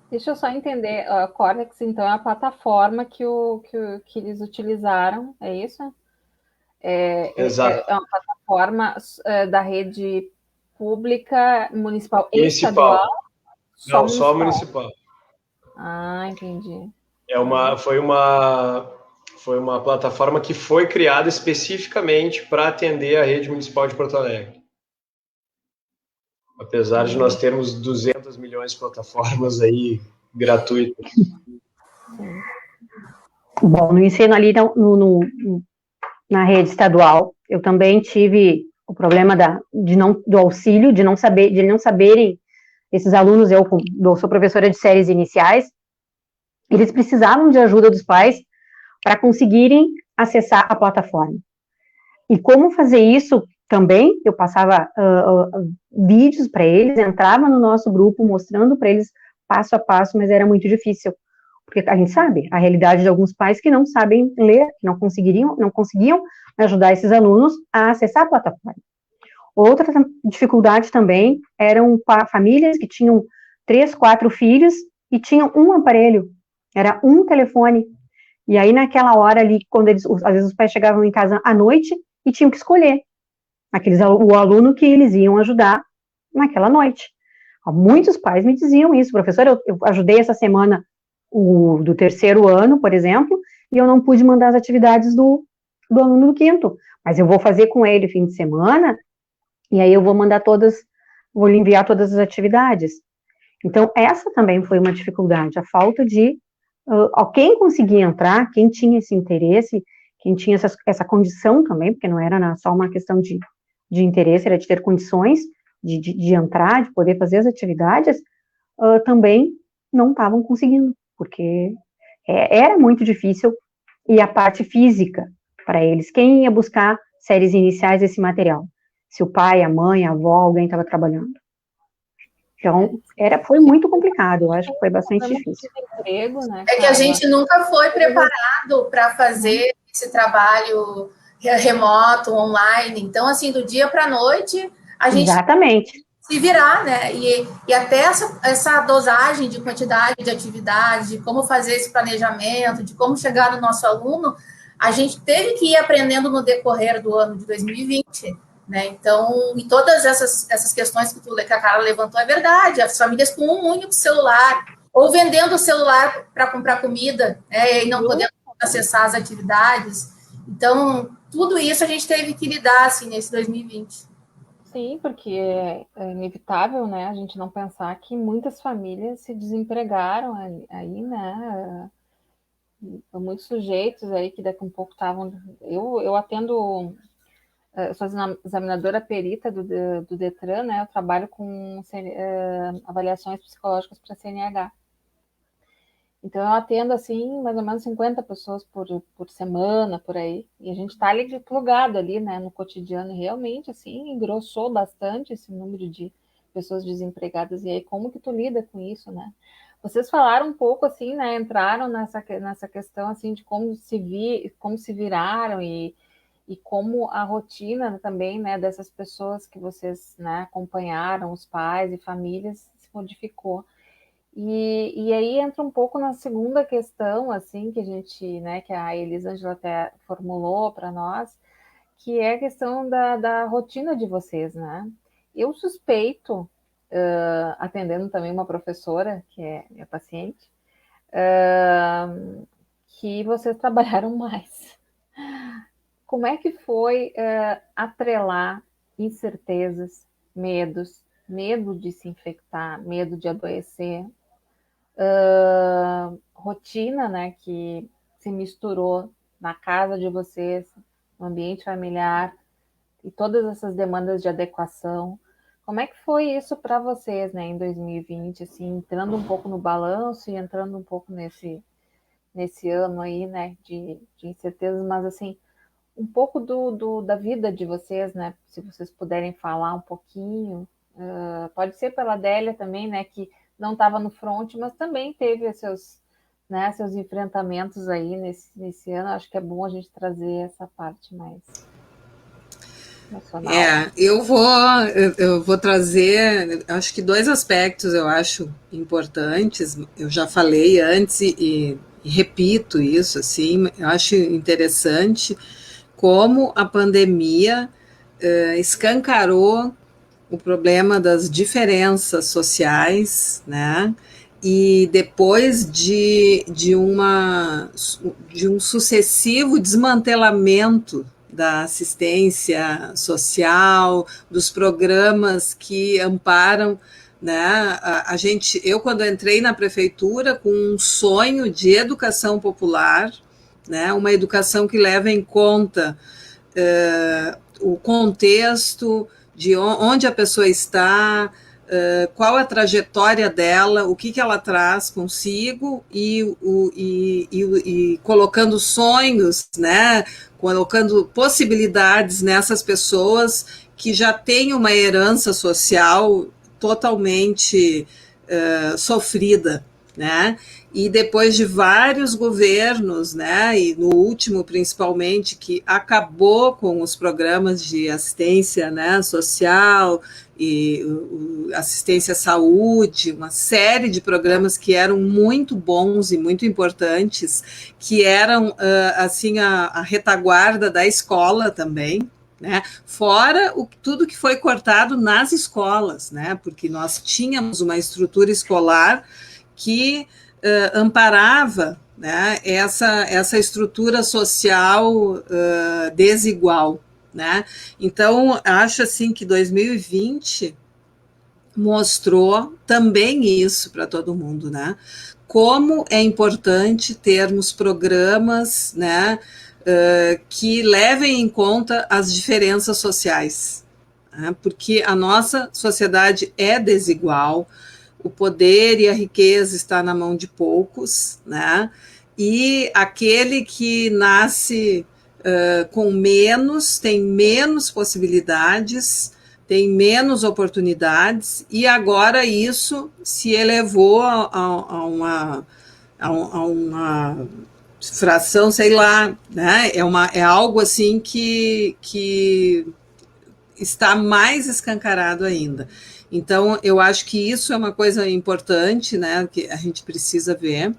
Deixa eu só entender, a Cortex, então, é a plataforma que eles utilizaram, é isso? Exato. É uma plataforma da rede pública, municipal e Municipal. estadual? Não, só municipal. Ah, entendi. Foi uma plataforma que foi criada especificamente para atender a rede municipal de Porto Alegre. Apesar de nós termos 200 milhões de plataformas aí gratuitas. Bom, no ensino ali na rede estadual, eu também tive o problema do auxílio, de não saberem, esses alunos, eu sou professora de séries iniciais, eles precisavam de ajuda dos pais para conseguirem acessar a plataforma. E como fazer isso também, eu passava vídeos para eles, entrava no nosso grupo mostrando para eles passo a passo, mas era muito difícil, porque a gente sabe a realidade de alguns pais que não sabem ler, que não conseguiam ajudar esses alunos a acessar a plataforma. Outra dificuldade também eram famílias que tinham 3, 4 filhos e tinham um aparelho, era um telefone. E aí, naquela hora ali, às vezes os pais chegavam em casa à noite e tinham que escolher o aluno que eles iam ajudar naquela noite. Muitos pais me diziam isso, professor, eu ajudei essa semana do 3º ano, por exemplo, e eu não pude mandar as atividades do aluno do 5º, mas eu vou fazer com ele fim de semana, e aí eu vou vou lhe enviar todas as atividades. Então, essa também foi uma dificuldade, a falta de quem conseguia entrar, quem tinha esse interesse, quem tinha essa condição também, porque não era só uma questão de interesse, era de ter condições de entrar, de poder fazer as atividades, também não estavam conseguindo, porque era muito difícil, e a parte física para eles, quem ia buscar séries iniciais desse material? Se o pai, a mãe, a avó, alguém estava trabalhando. Então, foi muito complicado, eu acho que foi bastante difícil. É que a gente nunca foi preparado para fazer esse trabalho remoto, online. Então, assim, do dia para a noite, a gente Exatamente. Se virar, né? E até essa dosagem de quantidade de atividade, de como fazer esse planejamento, de como chegar no nosso aluno, a gente teve que ir aprendendo no decorrer do ano de 2020. Né? Então, e todas essas questões que a Carla levantou é verdade. As famílias com um único celular, ou vendendo o celular para comprar comida, né? E não podendo acessar as atividades. Então, tudo isso a gente teve que lidar assim, nesse 2020. Sim, porque é inevitável, né, a gente não pensar que muitas famílias se desempregaram aí, né, muitos sujeitos aí que daqui a um pouco estavam... Eu atendo... Eu sou examinadora perita do Detran, né? Eu trabalho com avaliações psicológicas para CNH. Então, eu atendo, assim, mais ou menos 50 pessoas por semana, por aí. E a gente está ali plugado ali, né, no cotidiano. E realmente, assim, engrossou bastante esse número de pessoas desempregadas. E aí, como que tu lida com isso, né? Vocês falaram um pouco assim, né? Entraram nessa questão assim de como se viraram e como a rotina também, né, dessas pessoas que vocês, né, acompanharam, os pais e famílias, se modificou. E aí entra um pouco na segunda questão, assim, que a gente, né, que a Elisângela até formulou para nós, que é a questão da rotina de vocês, né? Eu suspeito, atendendo também uma professora, que é minha paciente, que vocês trabalharam mais. Como é que foi atrelar incertezas, medos, medo de se infectar, medo de adoecer, rotina, né, que se misturou na casa de vocês, no ambiente familiar e todas essas demandas de adequação. Como é que foi isso para vocês, né, em 2020, assim, entrando um pouco no balanço e entrando um pouco nesse ano aí, né, de incertezas, mas assim, um pouco da vida de vocês, né? Se vocês puderem falar um pouquinho, pode ser pela Adélia também, né? Que não estava no front, mas também teve seus enfrentamentos aí nesse ano. Acho que é bom a gente trazer essa parte mais nacional. Eu vou trazer, acho que 2 aspectos eu acho importantes. Eu já falei antes e repito isso, assim, eu acho interessante como a pandemia escancarou o problema das diferenças sociais, né? E depois de um sucessivo desmantelamento da assistência social, dos programas que amparam, né? Eu quando entrei na prefeitura com um sonho de educação popular, né? Uma educação que leva em conta o contexto de onde a pessoa está, qual a trajetória dela, o que ela traz consigo e colocando sonhos, né, colocando possibilidades nessas pessoas que já têm uma herança social totalmente sofrida, né? E depois de vários governos, né, e no último principalmente, que acabou com os programas de assistência, né, social e assistência à saúde, uma série de programas que eram muito bons e muito importantes, que eram assim a retaguarda da escola também, né? Fora tudo que foi cortado nas escolas, né? Porque nós tínhamos uma estrutura escolar que amparava, né, essa estrutura social desigual, né? Então, acho assim que 2020 mostrou também isso para todo mundo, né? Como é importante termos programas, né, que levem em conta as diferenças sociais, né? Porque a nossa sociedade é desigual, o poder e a riqueza está na mão de poucos, né? E aquele que nasce com menos, tem menos possibilidades, tem menos oportunidades, e agora isso se elevou a uma fração, sei lá, né? É algo assim que está mais escancarado ainda. Então, eu acho que isso é uma coisa importante, né, que a gente precisa ver.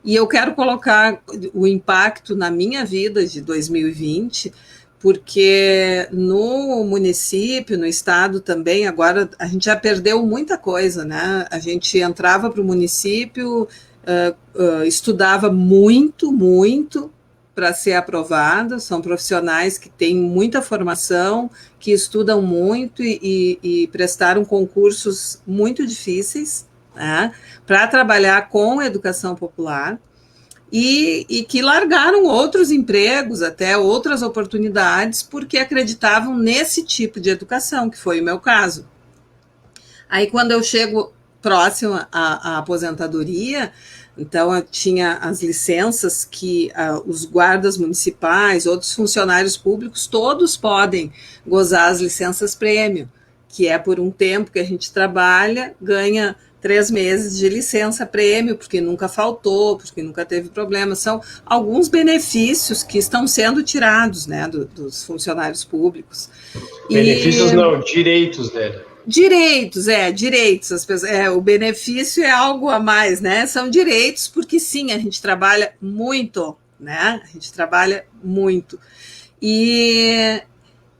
E eu quero colocar o impacto na minha vida de 2020, porque no município, no estado também, agora a gente já perdeu muita coisa, né? A gente entrava para o município, estudava muito, muito, para ser aprovado, são profissionais que têm muita formação, que estudam muito e prestaram concursos muito difíceis, né, para trabalhar com educação popular, e que largaram outros empregos, até outras oportunidades, porque acreditavam nesse tipo de educação, que foi o meu caso. Aí, quando eu chego próximo à aposentadoria, então eu tinha as licenças que os guardas municipais, outros funcionários públicos, todos podem gozar as licenças prêmio, que é por um tempo que a gente trabalha, ganha 3 meses de licença-prêmio, porque nunca faltou, porque nunca teve problema. São alguns benefícios que estão sendo tirados, né, dos funcionários públicos. Benefícios não, direitos dele. Direitos. As pessoas, o benefício é algo a mais, né? São direitos, porque sim, a gente trabalha muito, né? A gente trabalha muito.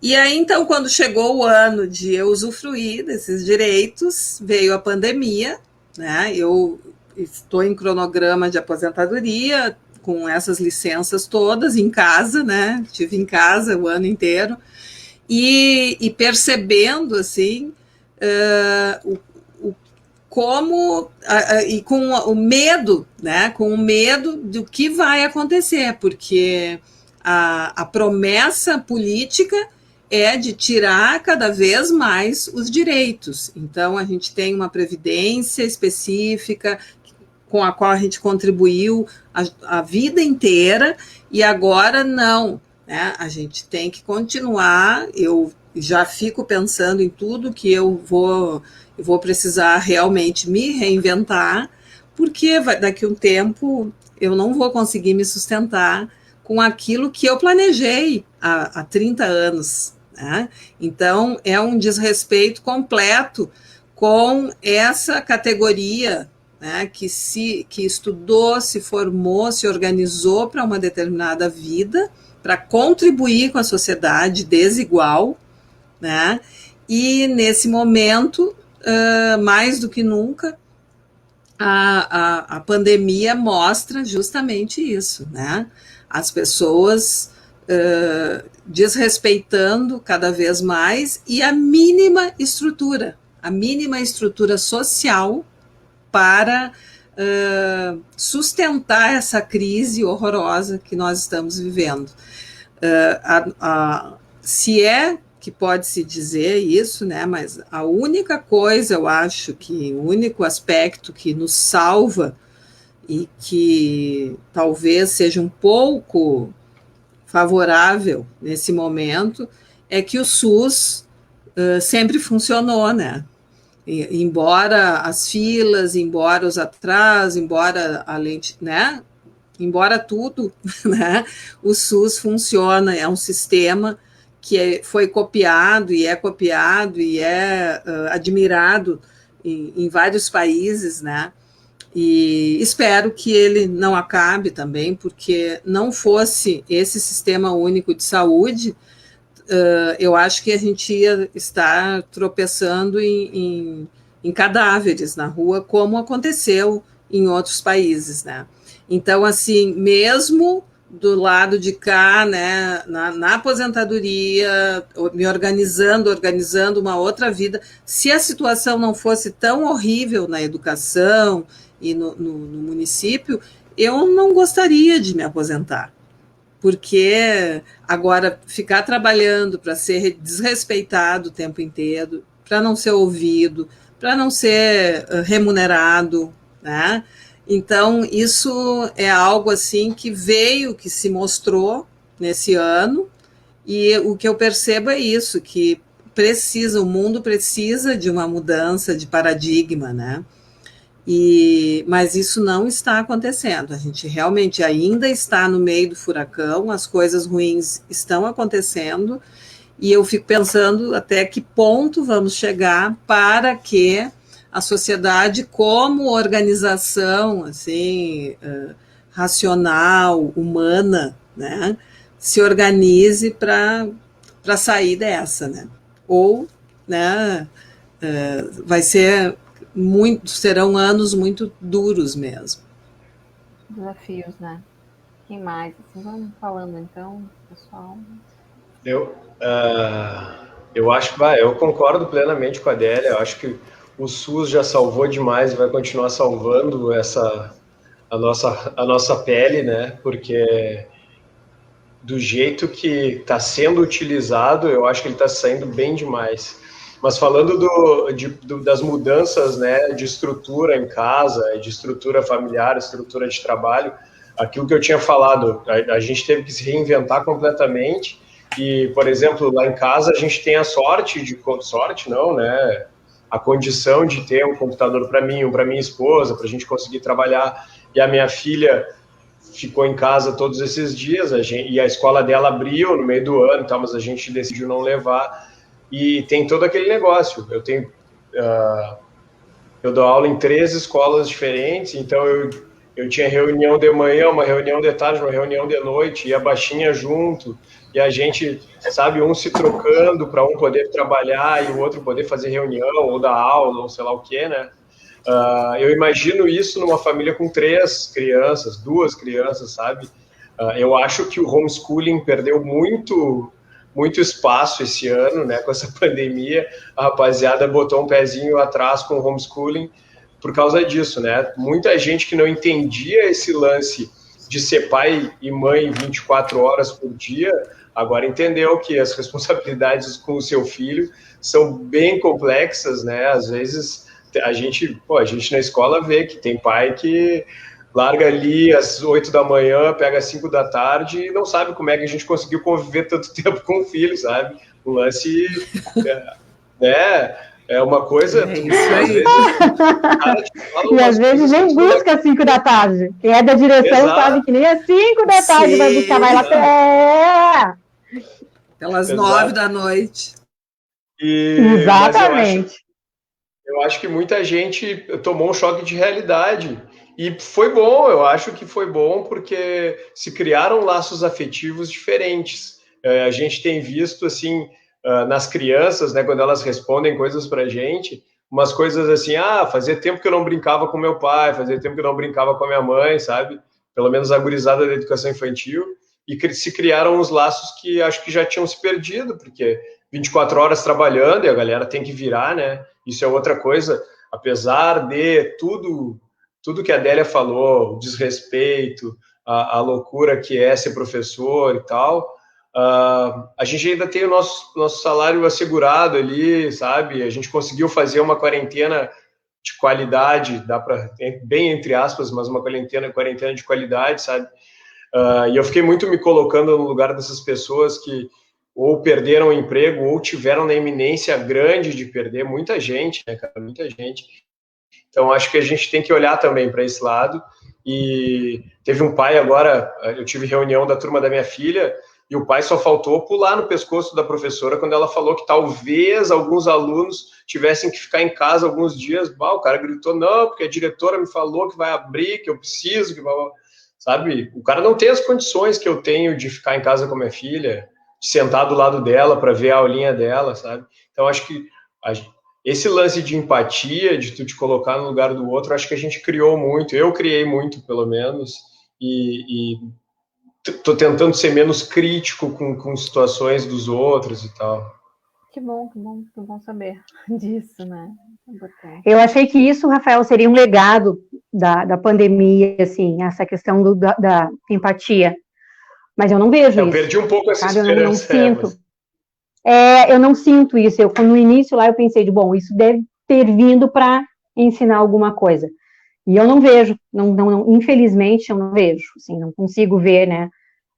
E aí, então, quando chegou o ano de eu usufruir desses direitos, veio a pandemia, né? Eu estou em cronograma de aposentadoria, com essas licenças todas, em casa, né? Estive em casa o ano inteiro, e percebendo, assim, e com o medo, né? Com o medo do que vai acontecer, porque a promessa política é de tirar cada vez mais os direitos. Então, a gente tem uma previdência específica com a qual a gente contribuiu a vida inteira, e agora não, né? A gente tem que continuar. Eu já fico pensando em tudo que eu vou precisar realmente me reinventar, porque daqui a um tempo eu não vou conseguir me sustentar com aquilo que eu planejei há 30 anos. Né? Então, é um desrespeito completo com essa categoria, né, que estudou, se formou, se organizou para uma determinada vida, para contribuir com a sociedade desigual, né? E, nesse momento, mais do que nunca, a pandemia mostra justamente isso, né? As pessoas desrespeitando cada vez mais, e a mínima estrutura social para sustentar essa crise horrorosa que nós estamos vivendo. Se é que pode-se dizer isso, né, mas a única coisa, eu acho que o único aspecto que nos salva e que talvez seja um pouco favorável nesse momento é que o SUS sempre funcionou, né? Embora as filas, embora os atrasos, embora a lente, né? Embora tudo, né? O SUS funciona, é um sistema que foi copiado e é admirado em vários países, né? E espero que ele não acabe também, porque não fosse esse sistema único de saúde, eu acho que a gente ia estar tropeçando em cadáveres na rua, como aconteceu em outros países, né? Então, assim, mesmo do lado de cá, né, na aposentadoria, me organizando uma outra vida, se a situação não fosse tão horrível na educação e no município, eu não gostaria de me aposentar, porque agora ficar trabalhando para ser desrespeitado o tempo inteiro, para não ser ouvido, para não ser remunerado, né? Então, isso é algo assim que se mostrou nesse ano, e o que eu percebo é isso, que o mundo precisa de uma mudança de paradigma, né? Mas isso não está acontecendo, a gente realmente ainda está no meio do furacão, as coisas ruins estão acontecendo, e eu fico pensando até que ponto vamos chegar para que a sociedade, como organização assim, racional, humana, né, se organize para sair dessa, né? Ou, né, serão anos muito duros mesmo. Desafios, né? Quem mais? Assim, vamos falando então, pessoal. Eu acho que eu concordo plenamente com a Adélia. Eu acho que o SUS já salvou demais e vai continuar salvando a nossa pele, né? Porque do jeito que está sendo utilizado, eu acho que ele está saindo bem demais. Mas falando das mudanças, né, de estrutura em casa, de estrutura familiar, estrutura de trabalho, aquilo que eu tinha falado, a gente teve que se reinventar completamente. E, por exemplo, lá em casa a gente tem a sorte não, né? a condição de ter um computador para mim, um para minha esposa, para a gente conseguir trabalhar, e a minha filha ficou em casa todos esses dias, e a escola dela abriu no meio do ano, mas a gente decidiu não levar, e tem todo aquele negócio. Eu dou aula em 3 escolas diferentes, então eu tinha reunião de manhã, uma reunião de tarde, uma reunião de noite, e a baixinha junto, e a gente, sabe, um se trocando para um poder trabalhar e o outro poder fazer reunião, ou dar aula, ou sei lá o que, né? Eu imagino isso numa família com 3 crianças, 2 crianças, sabe? Eu acho que o homeschooling perdeu muito espaço esse ano, né? Com essa pandemia, a rapaziada botou um pezinho atrás com o homeschooling por causa disso, né? Muita gente que não entendia esse lance de ser pai e mãe 24 horas por dia, agora entendeu que as responsabilidades com o seu filho são bem complexas, né? Às vezes a gente na escola vê que tem pai que larga ali às 8 da manhã, pega às 5 da tarde e não sabe como é que a gente conseguiu conviver tanto tempo com o filho, sabe? O lance, né? É uma coisa... É isso aí. E às vezes nem busca às 5 da tarde. Quem é da direção sabe que nem às 5 da tarde vai buscar, vai lá. Pelas 9 da noite. Exatamente. Eu acho que muita gente tomou um choque de realidade. E foi bom, eu acho que foi bom, porque se criaram laços afetivos diferentes. A gente tem visto, assim, nas crianças, né, quando elas respondem coisas pra gente, umas coisas assim, fazia tempo que eu não brincava com meu pai, fazia tempo que eu não brincava com a minha mãe, sabe? Pelo menos a gurizada da educação infantil. E se criaram uns laços que acho que já tinham se perdido, porque 24 horas trabalhando e a galera tem que virar, né? Isso é outra coisa, apesar de tudo que a Adélia falou, o desrespeito, a loucura que é ser professor e tal, a gente ainda tem o nosso salário assegurado ali, sabe? A gente conseguiu fazer uma quarentena de qualidade, dá para, bem entre aspas, mas uma quarentena de qualidade, sabe? E eu fiquei muito me colocando no lugar dessas pessoas que ou perderam o emprego ou tiveram na iminência grande de perder, muita gente, né, cara? Muita gente. Então, acho que a gente tem que olhar também para esse lado. E teve um pai agora, eu tive reunião da turma da minha filha, e o pai só faltou pular no pescoço da professora quando ela falou que talvez alguns alunos tivessem que ficar em casa alguns dias. O cara gritou, não, porque a diretora me falou que vai abrir, que eu preciso, que vai... Sabe? O cara não tem as condições que eu tenho de ficar em casa com a minha filha, de sentar do lado dela para ver a aulinha dela, sabe? Então, acho que esse lance de empatia, de tu te colocar no lugar do outro, acho que a gente criou muito, eu criei muito, pelo menos, e tô tentando ser menos crítico com situações dos outros e tal. Que bom saber disso, né? Eu achei que isso, Rafael, seria um legado da pandemia, assim, essa questão da empatia. Mas eu não vejo isso. Eu perdi um pouco essa esperança. Eu não sinto. Eu não sinto isso. No início lá eu pensei bom, isso deve ter vindo para ensinar alguma coisa. E eu não vejo, não, infelizmente eu não vejo, assim, não consigo ver, né,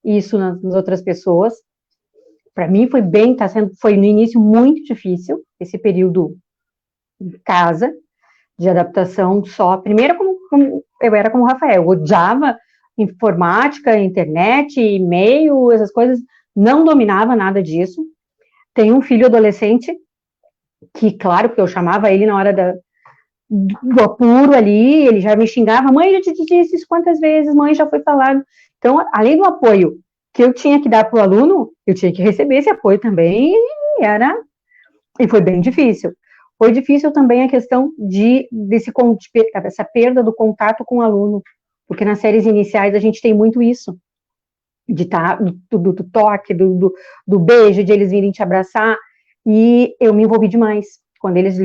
isso nas outras pessoas. Para mim foi no início muito difícil, esse período em casa, de adaptação só. Primeiro, como eu era como o Rafael, eu odiava informática, internet, e-mail, essas coisas, não dominava nada disso. Tenho um filho adolescente, que, claro, porque eu chamava ele na hora do apuro ali, ele já me xingava, mãe, já te disse isso quantas vezes, mãe, já foi falado. Então, além do apoio que eu tinha que dar para o aluno, eu tinha que receber esse apoio também, e foi bem difícil. Foi difícil também a questão dessa perda do contato com o aluno, porque nas séries iniciais a gente tem muito isso, de do toque, do beijo, de eles virem te abraçar, e eu me envolvi demais. Quando eles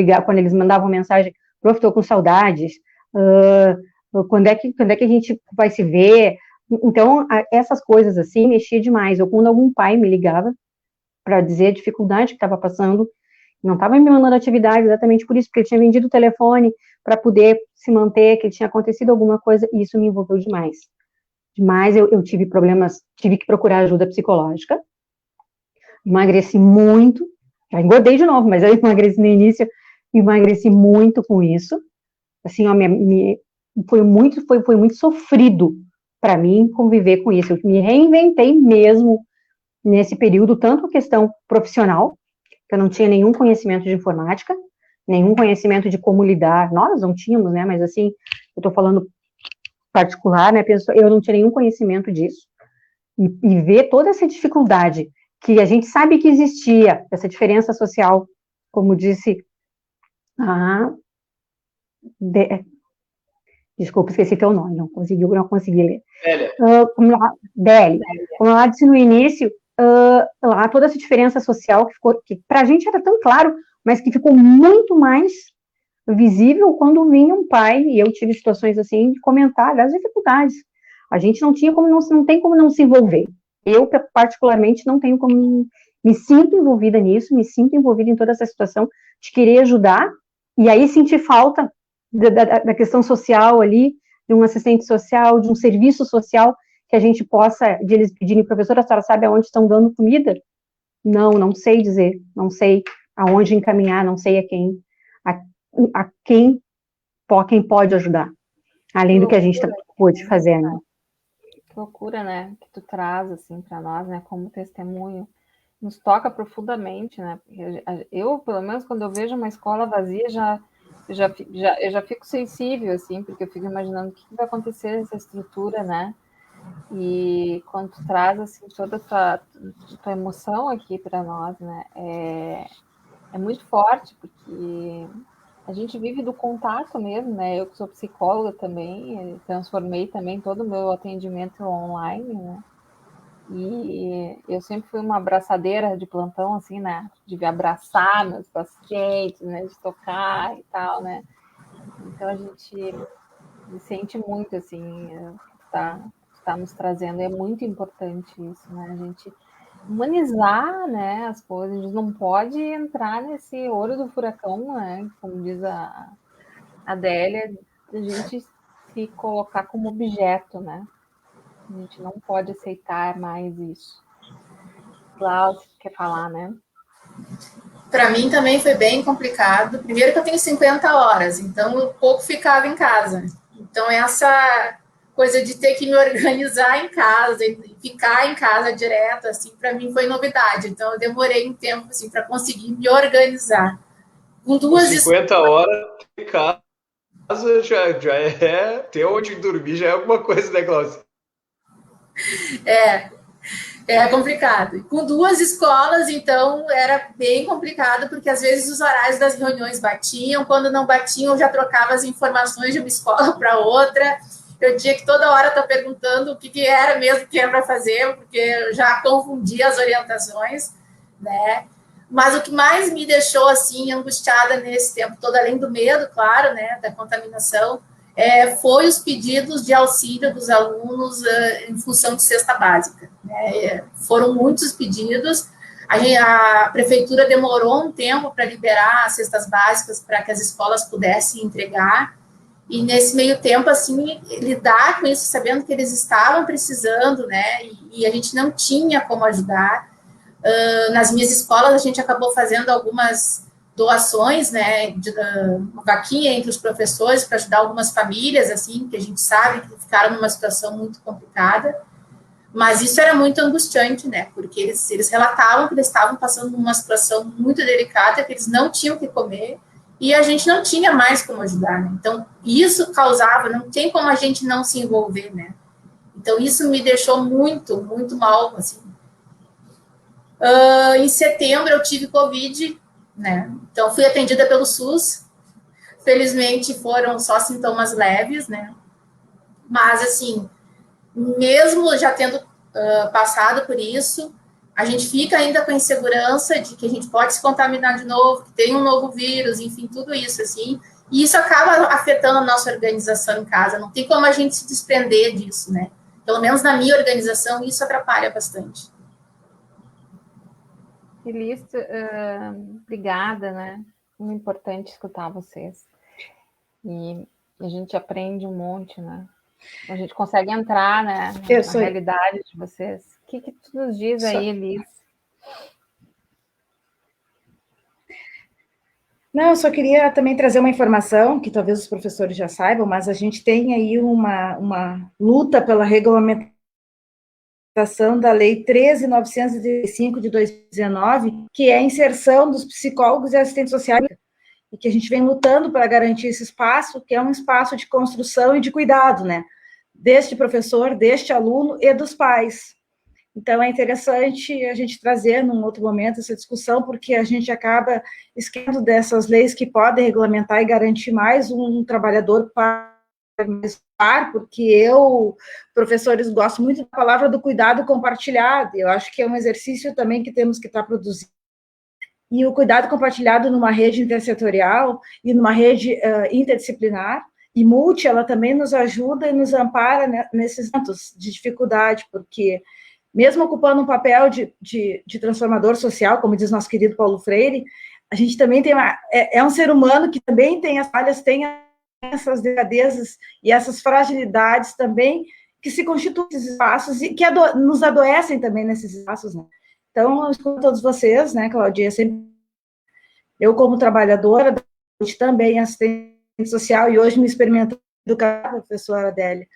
mandavam mensagem, prof, tô com saudades, quando é que a gente vai se ver? Então, essas coisas assim, mexia demais. Ou quando algum pai me ligava para dizer a dificuldade que estava passando, não estava me mandando atividade exatamente por isso, porque ele tinha vendido o telefone para poder se manter, que tinha acontecido alguma coisa, e isso me envolveu demais. Demais, eu tive problemas, tive que procurar ajuda psicológica, emagreci muito, já engordei de novo, mas eu emagreci no início, emagreci muito com isso, assim, ó, foi muito sofrido para mim conviver com isso. Eu me reinventei mesmo nesse período, tanto a questão profissional, que eu não tinha nenhum conhecimento de informática, nenhum conhecimento de como lidar, nós não tínhamos, né, mas assim, eu estou falando particular, né, eu não tinha nenhum conhecimento disso, e ver toda essa dificuldade, que a gente sabe que existia, essa diferença social, como disse a... Desculpa, esqueci teu nome, não consegui ler. Bélia. Como ela disse no início, lá toda essa diferença social que para a gente era tão claro, mas que ficou muito mais visível quando vinha um pai, e eu tive situações assim, de comentar das dificuldades. A gente não tem como não se envolver. Eu, particularmente, não tenho como... Me sinto envolvida nisso, me sinto envolvida em toda essa situação de querer ajudar, e aí sentir falta da questão social ali, de um assistente social, de um serviço social, que a gente possa, de eles pedirem, professora, a senhora sabe aonde estão dando comida? Não sei dizer, não sei aonde encaminhar, não sei quem pode ajudar, além do que a gente pôde fazer, né? Que loucura, né, que tu traz, assim, para nós, né, como testemunho, nos toca profundamente, né, porque eu, pelo menos, quando eu vejo uma escola vazia, eu já fico sensível, assim, porque eu fico imaginando o que vai acontecer nessa estrutura, né, e quando tu traz, assim, toda essa tua emoção aqui para nós, né, é muito forte, porque a gente vive do contato mesmo, né, eu que sou psicóloga também, transformei também todo o meu atendimento online, né, e eu sempre fui uma abraçadeira de plantão, assim, né, de abraçar meus pacientes, né, de tocar e tal, né, então a gente sente muito, assim, tá nos trazendo, é muito importante isso, né, a gente humanizar, né, as coisas, a gente não pode entrar nesse olho do furacão, né, como diz a Adélia, a gente se colocar como objeto, né, a gente não pode aceitar mais isso. Glaucio, quer falar, né? Para mim também foi bem complicado. Primeiro que eu tenho 50 horas, então eu pouco ficava em casa. Então essa coisa de ter que me organizar em casa e ficar em casa direto, assim, para mim foi novidade. Então eu demorei um tempo assim para conseguir me organizar. Com 50 horas em casa já é ter onde dormir, já é alguma coisa, né, Glaucio? É complicado. Com 2 escolas, então, era bem complicado, porque às vezes os horários das reuniões batiam, quando não batiam, eu já trocava as informações de uma escola para outra. Eu tinha que toda hora estar perguntando o que era mesmo que era para fazer, porque eu já confundia as orientações, né? Mas o que mais me deixou, assim, angustiada nesse tempo todo, além do medo, claro, né, da contaminação, foi os pedidos de auxílio dos alunos em função de cesta básica. Né? Foram muitos pedidos, a prefeitura demorou um tempo para liberar as cestas básicas para que as escolas pudessem entregar, e nesse meio tempo, assim, lidar com isso, sabendo que eles estavam precisando, né, e a gente não tinha como ajudar. Nas minhas escolas, a gente acabou fazendo algumas doações, né, uma vaquinha entre os professores para ajudar algumas famílias, assim, que a gente sabe que ficaram numa situação muito complicada, mas isso era muito angustiante, né, porque eles relatavam que eles estavam passando por uma situação muito delicada, que eles não tinham o que comer, e a gente não tinha mais como ajudar, né, então isso causava, não tem como a gente não se envolver, né, então isso me deixou muito, muito mal, assim. Em setembro eu tive Covid, né? Então fui atendida pelo SUS. Felizmente foram só sintomas leves, né? Mas assim, mesmo já tendo passado por isso, a gente fica ainda com a insegurança de que a gente pode se contaminar de novo, que tem um novo vírus, enfim, tudo isso assim. E isso acaba afetando a nossa organização em casa. Não tem como a gente se desprender disso, né? Pelo menos na minha organização, isso atrapalha bastante. Feliz, obrigada, né? Muito importante escutar vocês. E a gente aprende um monte, né? A gente consegue entrar, né, na realidade de vocês. O que tu nos diz aí, Elis? Não, eu só queria também trazer uma informação que talvez os professores já saibam, mas a gente tem aí uma luta pela regulamentação da Lei 13.935 de 2019, que é a inserção dos psicólogos e assistentes sociais, e que a gente vem lutando para garantir esse espaço, que é um espaço de construção e de cuidado, né? Deste professor, deste aluno e dos pais. Então, é interessante a gente trazer, num outro momento, essa discussão, porque a gente acaba esquecendo dessas leis que podem regulamentar e garantir mais um trabalhador par, porque eu, professores, gosto muito da palavra do cuidado compartilhado, eu acho que é um exercício também que temos que estar produzindo. E o cuidado compartilhado numa rede intersetorial e numa rede interdisciplinar e multi, ela também nos ajuda e nos ampara, né, nesses momentos de dificuldade, porque mesmo ocupando um papel de transformador social, como diz nosso querido Paulo Freire, a gente também tem um ser humano que também tem as falhas, tem essas delicadezas e essas fragilidades também, que se constituem nesses espaços e que nos adoecem também nesses espaços, né? Então, eu escuto todos vocês, né, Claudia, eu como trabalhadora, também assistente social, e hoje me experimentando educar, professora Adélia,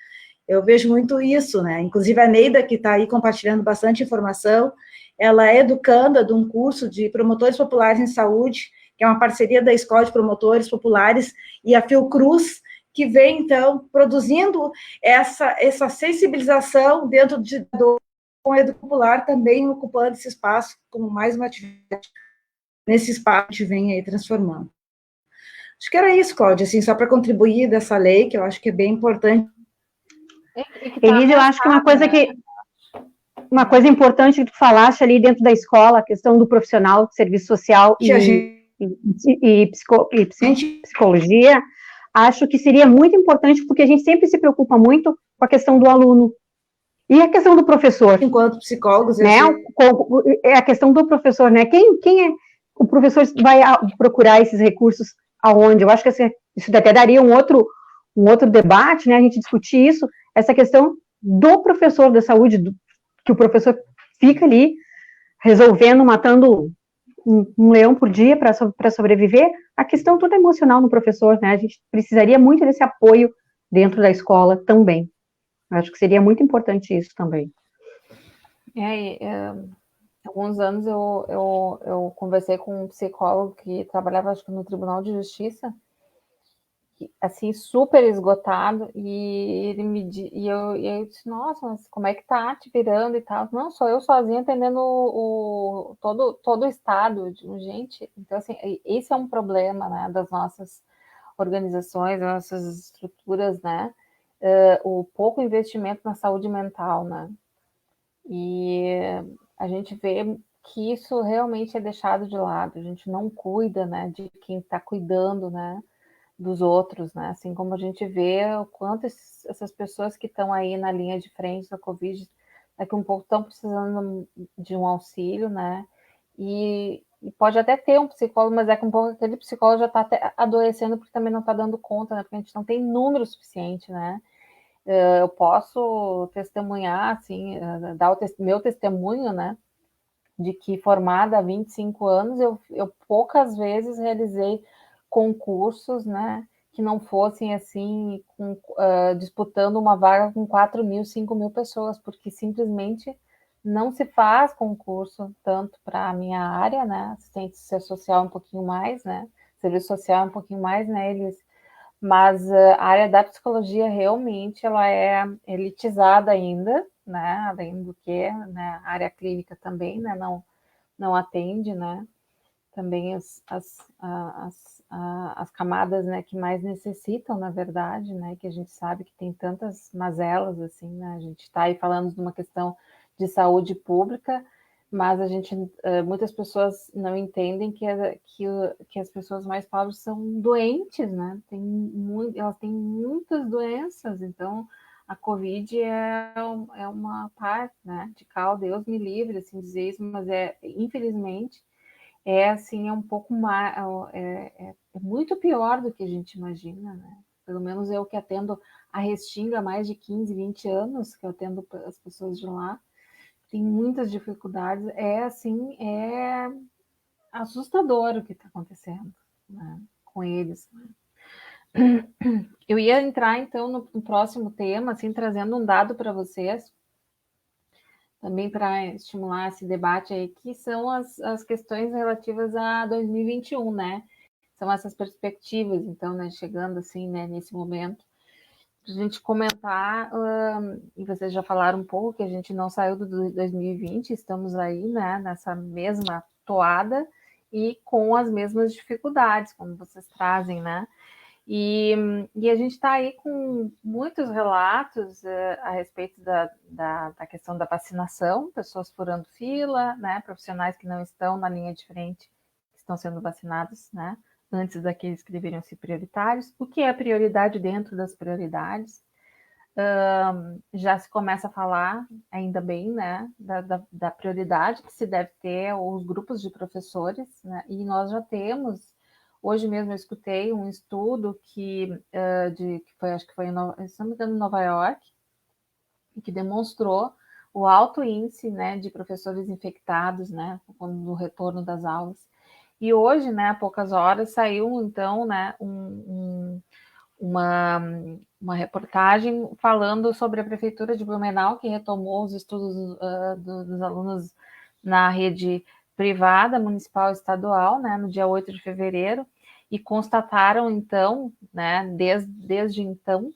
eu vejo muito isso, né? Inclusive a Neida, que está aí compartilhando bastante informação, ela é educanda de um curso de promotores populares em saúde, que é uma parceria da Escola de Promotores Populares e a Fiocruz, que vem, então, produzindo essa sensibilização dentro com a Educação Popular, também ocupando esse espaço como mais uma atividade. Nesse espaço a gente vem aí transformando. Acho que era isso, Cláudia, assim, só para contribuir dessa lei, que eu acho que é bem importante. Elise, eu acho que uma coisa importante que tu falaste ali dentro da escola, a questão do profissional de serviço social e psicologia, acho que seria muito importante, porque a gente sempre se preocupa muito com a questão do aluno. E a questão do professor? Enquanto psicólogos, né? É a questão do professor, né? Quem é o professor vai procurar esses recursos aonde? Eu acho que isso até daria um outro debate, né? A gente discutir isso, essa questão do professor da saúde, que o professor fica ali resolvendo, matando um leão por dia para sobreviver, a questão toda emocional no professor, né? A gente precisaria muito desse apoio dentro da escola também. Acho que seria muito importante isso também. Alguns anos eu conversei com um psicólogo que trabalhava, acho que no Tribunal de Justiça, assim, super esgotado, e ele eu disse, nossa, mas como é que tá te virando e tal? Não, sou eu sozinha atendendo todo o estado, gente. Então, assim, esse é um problema, né, das nossas organizações, das nossas estruturas, né, o pouco investimento na saúde mental, né, e a gente vê que isso realmente é deixado de lado, a gente não cuida, né, de quem está cuidando, né, dos outros, né? Assim como a gente vê o quanto essas pessoas que estão aí na linha de frente da Covid, daqui um pouco estão precisando de um auxílio, né? E pode até ter um psicólogo, mas daqui um pouco aquele psicólogo já está adoecendo porque também não está dando conta, né? Porque a gente não tem número suficiente, né? Eu posso testemunhar, assim, dar o meu testemunho, né? De que formada há 25 anos, eu poucas vezes realizei concursos, né, que não fossem assim, disputando uma vaga com 4.000, 5.000 pessoas, porque simplesmente não se faz concurso tanto para a minha área, né, assistência social um pouquinho mais, né, serviço social um pouquinho mais, né, mas a área da psicologia realmente ela é elitizada ainda, né, além do que, né, a área clínica também, né, não atende, né, também as camadas, né, que mais necessitam, na verdade, né, que a gente sabe que tem tantas mazelas, assim, né, a gente está aí falando de uma questão de saúde pública, mas a gente, muitas pessoas não entendem que as pessoas mais pobres são doentes, né, elas têm muitas doenças, então a Covid é uma parte, né, de cal, Deus me livre, assim, dizer isso, mas infelizmente, assim, é um pouco mais, é muito pior do que a gente imagina, né? Pelo menos eu que atendo a Restinga há mais de 15, 20 anos, que eu atendo as pessoas de lá, tem muitas dificuldades, assim, é assustador o que está acontecendo, né, com eles. Eu ia entrar, então, no próximo tema, assim, trazendo um dado para vocês, também para estimular esse debate aí, que são as questões relativas a 2021, né? São essas perspectivas, então, né, chegando assim, né, nesse momento, para a gente comentar, e vocês já falaram um pouco que a gente não saiu do 2020, estamos aí, né, nessa mesma toada e com as mesmas dificuldades, como vocês trazem, né? E a gente está aí com muitos relatos a respeito da questão da vacinação, pessoas furando fila, né, profissionais que não estão na linha de frente, que estão sendo vacinados, né, antes daqueles que deveriam ser prioritários. O que é prioridade dentro das prioridades? Já se começa a falar, ainda bem, né, da prioridade que se deve ter aos grupos de professores, né, e nós já temos. Hoje mesmo eu escutei um estudo que foi, acho que foi, se não me engano, em Nova York, e que demonstrou o alto índice, né, de professores infectados, né, no retorno das aulas. E hoje, né, há poucas horas, saiu, então, né, uma reportagem falando sobre a Prefeitura de Blumenau, que retomou os estudos dos alunos na rede privada, municipal e estadual, né, no dia 8 de fevereiro, e constataram, então, né, desde então,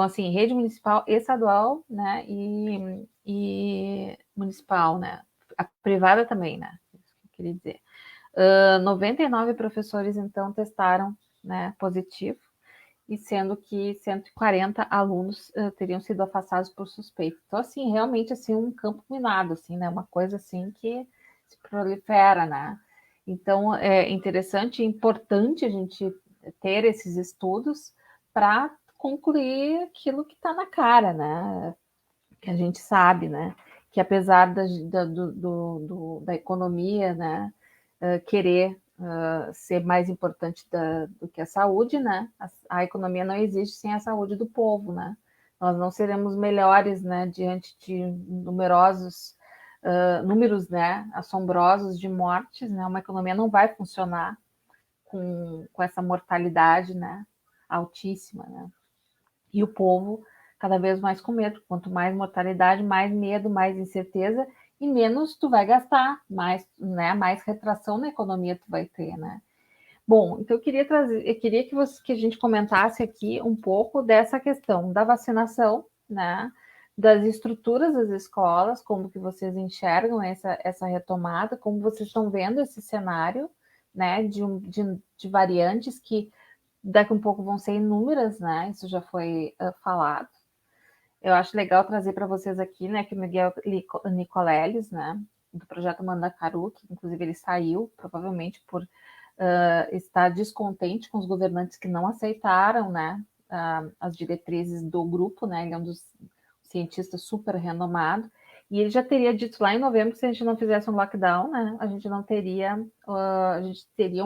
assim, rede municipal e estadual, né, e municipal, né, a privada também, né, isso que eu queria dizer. 99 professores, então, testaram, né, positivo, e sendo que 140 alunos teriam sido afastados por suspeito. Então, assim, realmente, assim, um campo minado, assim, né, uma coisa, assim, que se prolifera, né. Então, é interessante e importante a gente ter esses estudos para concluir aquilo que está na cara, né, que a gente sabe, né, que apesar da economia, né, querer ser mais importante do que a saúde, né? A economia não existe sem a saúde do povo, né? Nós não seremos melhores, né, diante de numerosos números, né, assombrosos de mortes, né? Uma economia não vai funcionar com essa mortalidade, né, altíssima, né? E o povo cada vez mais com medo. Quanto mais mortalidade, mais medo, mais incerteza, e menos tu vai gastar, mais, né, mais retração na economia tu vai ter, né? Bom, então eu queria que a gente comentasse aqui um pouco dessa questão da vacinação, né, das estruturas das escolas, como que vocês enxergam essa retomada, como vocês estão vendo esse cenário, né, de variantes que daqui a um pouco vão ser inúmeras, né, isso já foi falado. Eu acho legal trazer para vocês aqui, né, que o Miguel Nicoleles, né, do projeto Mandacaru, que inclusive ele saiu, provavelmente por estar descontente com os governantes que não aceitaram, né, as diretrizes do grupo, né, ele é um dos cientistas super renomado, e ele já teria dito lá em novembro que se a gente não fizesse um lockdown, né, a gente teria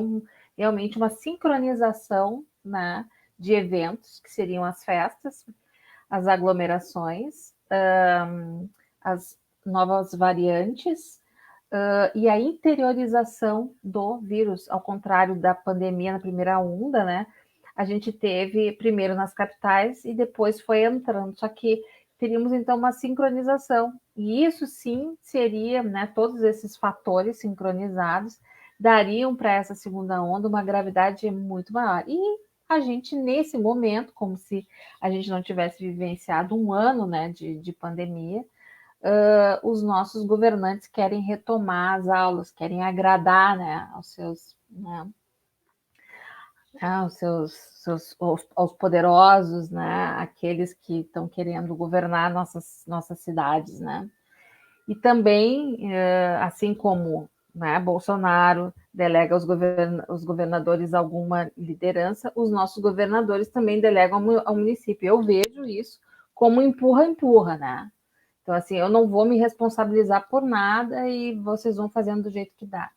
realmente uma sincronização, né, de eventos, que seriam as festas, as aglomerações, as novas variantes e a interiorização do vírus, ao contrário da pandemia na primeira onda, né? A gente teve primeiro nas capitais e depois foi entrando, só que teríamos então uma sincronização, e isso sim seria, né, todos esses fatores sincronizados dariam para essa segunda onda uma gravidade muito maior. E a gente, nesse momento, como se a gente não tivesse vivenciado um ano, né, de pandemia, os nossos governantes querem retomar as aulas, querem agradar, né, aos seus, né, aos poderosos, né, aqueles que estão querendo governar nossas cidades, né. E também, assim como, né, Bolsonaro delega aos governadores alguma liderança, os nossos governadores também delegam ao município. Eu vejo isso como empurra-empurra, né? Então, assim, eu não vou me responsabilizar por nada e vocês vão fazendo do jeito que dá.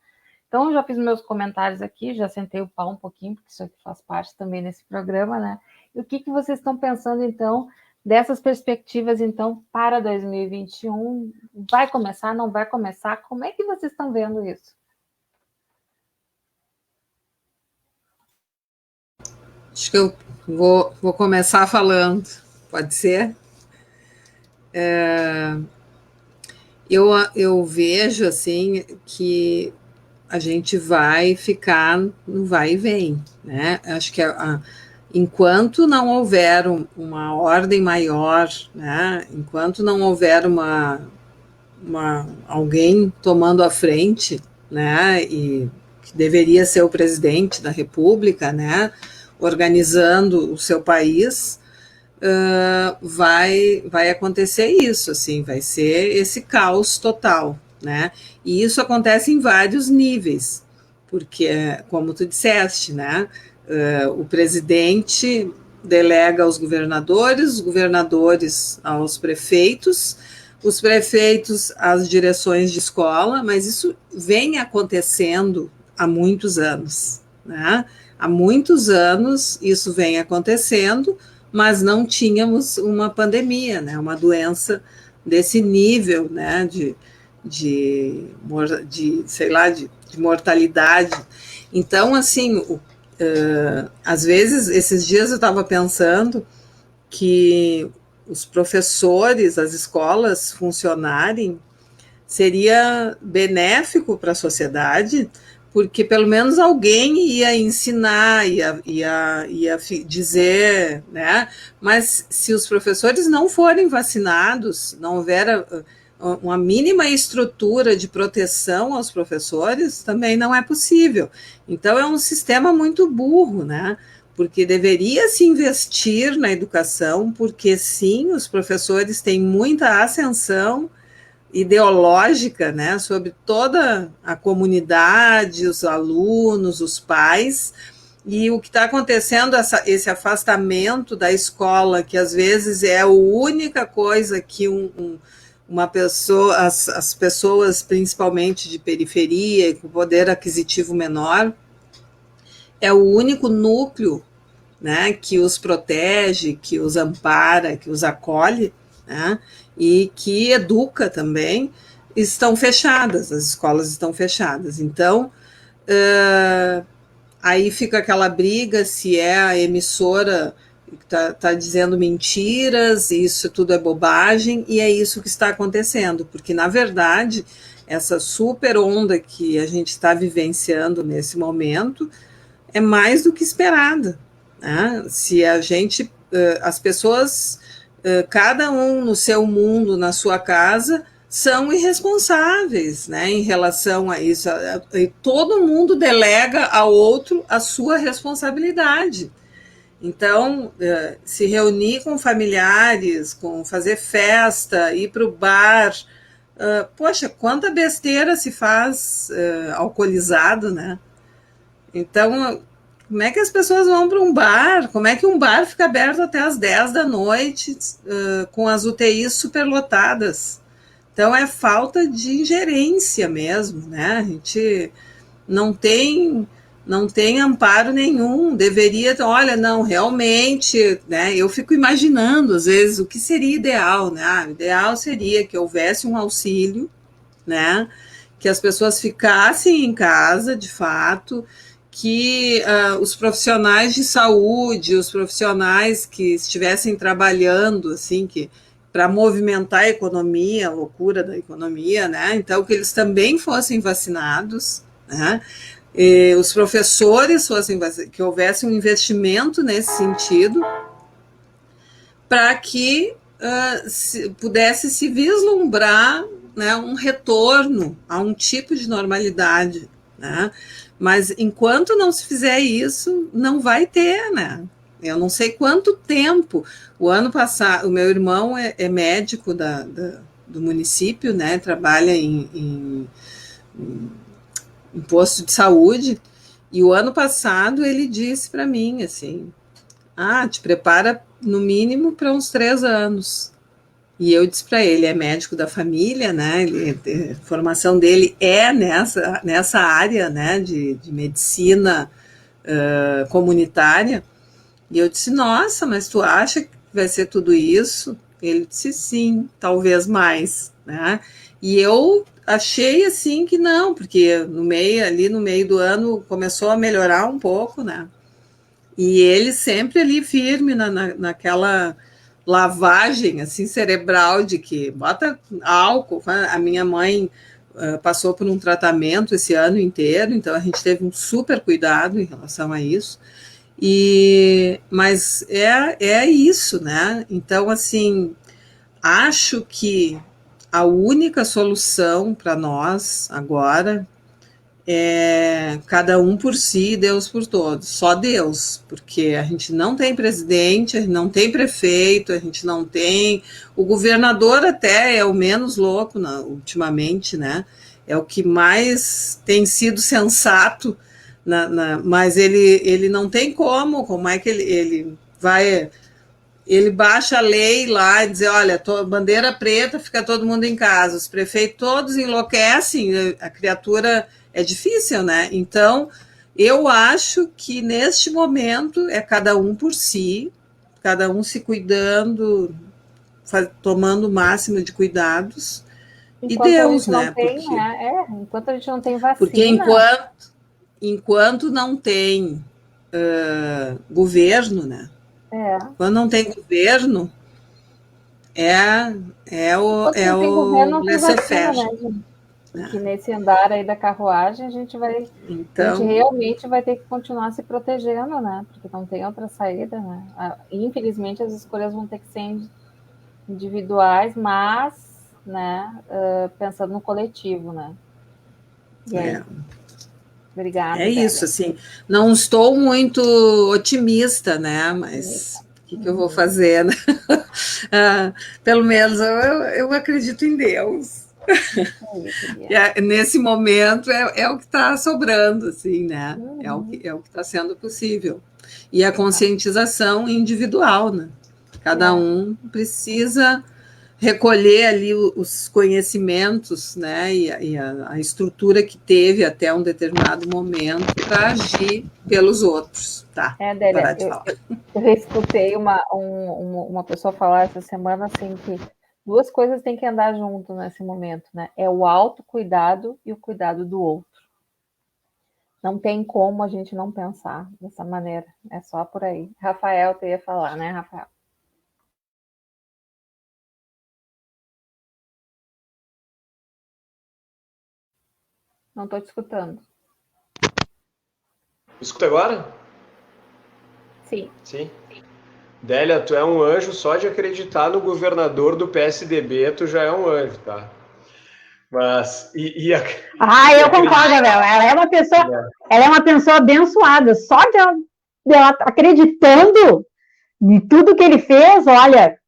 Então, eu já fiz meus comentários aqui, já sentei o pau um pouquinho, porque isso aqui faz parte também desse programa, né? E o que vocês estão pensando, então, dessas perspectivas, então, para 2021? Vai começar, não vai começar? Como é que vocês estão vendo isso? Acho que eu vou começar falando, pode ser? Eu vejo, assim, que a gente vai ficar no vai e vem, né? Acho que enquanto não houver uma ordem maior, né? Enquanto não houver alguém tomando a frente, né? E que deveria ser o presidente da República, né? Organizando o seu país, vai acontecer isso, assim, vai ser esse caos total, né? E isso acontece em vários níveis, porque, como tu disseste, né? O presidente delega aos governadores, os governadores aos prefeitos, os prefeitos às direções de escola, mas isso vem acontecendo há muitos anos, né? Há muitos anos isso vem acontecendo, mas não tínhamos uma pandemia, né? Uma doença desse nível, né? Sei lá, de mortalidade. Então, assim, às vezes, esses dias eu estava pensando que os professores, as escolas funcionarem, seria benéfico para a sociedade, porque pelo menos alguém ia ensinar, ia dizer, né? Mas se os professores não forem vacinados, não houver uma mínima estrutura de proteção aos professores, também não é possível. Então é um sistema muito burro, né? Porque deveria se investir na educação, porque sim, os professores têm muita ascensão ideológica, né, sobre toda a comunidade, os alunos, os pais, e o que está acontecendo, esse afastamento da escola, que às vezes é a única coisa que uma pessoa, as pessoas principalmente de periferia, com poder aquisitivo menor, é o único núcleo, né, que os protege, que os ampara, que os acolhe, né, e que educa também, estão fechadas, as escolas estão fechadas. Então, aí fica aquela briga se é a emissora que está dizendo mentiras, isso tudo é bobagem, e é isso que está acontecendo, porque, na verdade, essa super onda que a gente está vivenciando nesse momento é mais do que esperada, né? Se a gente, as pessoas, cada um no seu mundo, na sua casa, são irresponsáveis, né, em relação a isso. E todo mundo delega ao outro a sua responsabilidade. Então, se reunir com familiares, fazer festa, ir para o bar, poxa, quanta besteira se faz alcoolizado, né? Então, como é que as pessoas vão para um bar? Como é que um bar fica aberto até as 10 da noite, com as UTIs superlotadas? Então, é falta de ingerência mesmo, né? A gente não tem amparo nenhum. Deveria, olha, não, realmente, né? Eu fico imaginando, às vezes, o que seria ideal, né? O ideal seria que houvesse um auxílio, né? Que as pessoas ficassem em casa, de fato, que os profissionais de saúde, os profissionais que estivessem trabalhando, assim, para movimentar a economia, a loucura da economia, né? Então, que eles também fossem vacinados, né? E os professores fossem vacinados, que houvesse um investimento nesse sentido, para que pudesse se vislumbrar, né, um retorno a um tipo de normalidade, né? Mas enquanto não se fizer isso, não vai ter, né? Eu não sei quanto tempo. O ano passado, o meu irmão é médico do município, né? Trabalha em posto de saúde, e o ano passado ele disse para mim assim: te prepara no mínimo para uns 3 anos. E eu disse para ele, é médico da família, né? A formação dele é nessa área, né? De medicina comunitária. E eu disse, nossa, mas tu acha que vai ser tudo isso? Ele disse, sim, talvez mais, né? E eu achei assim que não, porque no meio do ano começou a melhorar um pouco, né? E ele sempre ali firme naquela lavagem assim cerebral de que bota álcool. A minha mãe passou por um tratamento esse ano inteiro, então a gente teve um super cuidado em relação a isso. Mas é isso, né? Então, assim, acho que a única solução para nós agora é cada um por si, Deus por todos, só Deus, porque a gente não tem presidente, a gente não tem prefeito, a gente não tem, o governador até é o menos louco ultimamente, né, é o que mais tem sido sensato, mas ele não tem como é que ele vai, ele baixa a lei lá e diz, olha, bandeira preta, fica todo mundo em casa, os prefeitos todos enlouquecem, a criatura... É difícil, né? Então, eu acho que neste momento é cada um por si, cada um se cuidando, tomando o máximo de cuidados, enquanto e Deus, né? Enquanto a gente não tem vacina... Porque enquanto não tem governo, né? Quando não tem governo, o laissez-faire. Que nesse andar aí da carruagem a gente realmente vai ter que continuar se protegendo, né? Porque não tem outra saída, né? Infelizmente as escolhas vão ter que ser individuais, mas, né, pensando no coletivo, né? E aí? Obrigada. É isso, assim, não estou muito otimista, né? Mas o que eu vou fazer, né? Pelo menos eu acredito em Deus. Nesse momento é o que está sobrando, assim, né? É o que está sendo possível. E a conscientização individual, né? Cada um precisa recolher ali os conhecimentos, né? E a estrutura que teve até um determinado momento para agir pelos outros, tá? Adélia, eu escutei uma pessoa falar essa semana assim que duas coisas têm que andar junto nesse momento, né? É o autocuidado e o cuidado do outro. Não tem como a gente não pensar dessa maneira. É só por aí. Rafael, tu ia falar, né, Rafael? Não estou te escutando. Escuta agora? Sim. Sim. Délia, tu é um anjo só de acreditar no governador do PSDB, tu já é um anjo, tá? Mas eu concordo, Abel. Ela é uma pessoa abençoada. Só de ela acreditando em tudo que ele fez, olha.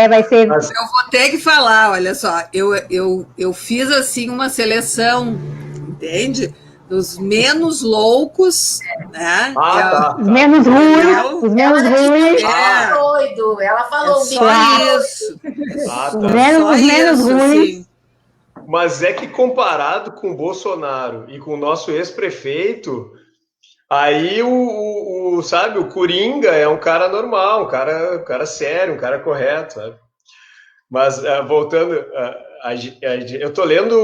Vai ser. Eu vou ter que falar, olha só. Eu fiz assim uma seleção, entende? Dos menos loucos, né? Os menos ruins. Os menos ruins. Doido. Ela falou só isso. Os menos ruins. Assim. Mas é que comparado com o Bolsonaro e com o nosso ex-prefeito, aí sabe, o Coringa é um cara normal, um cara sério, um cara correto, sabe? Mas voltando, eu tô lendo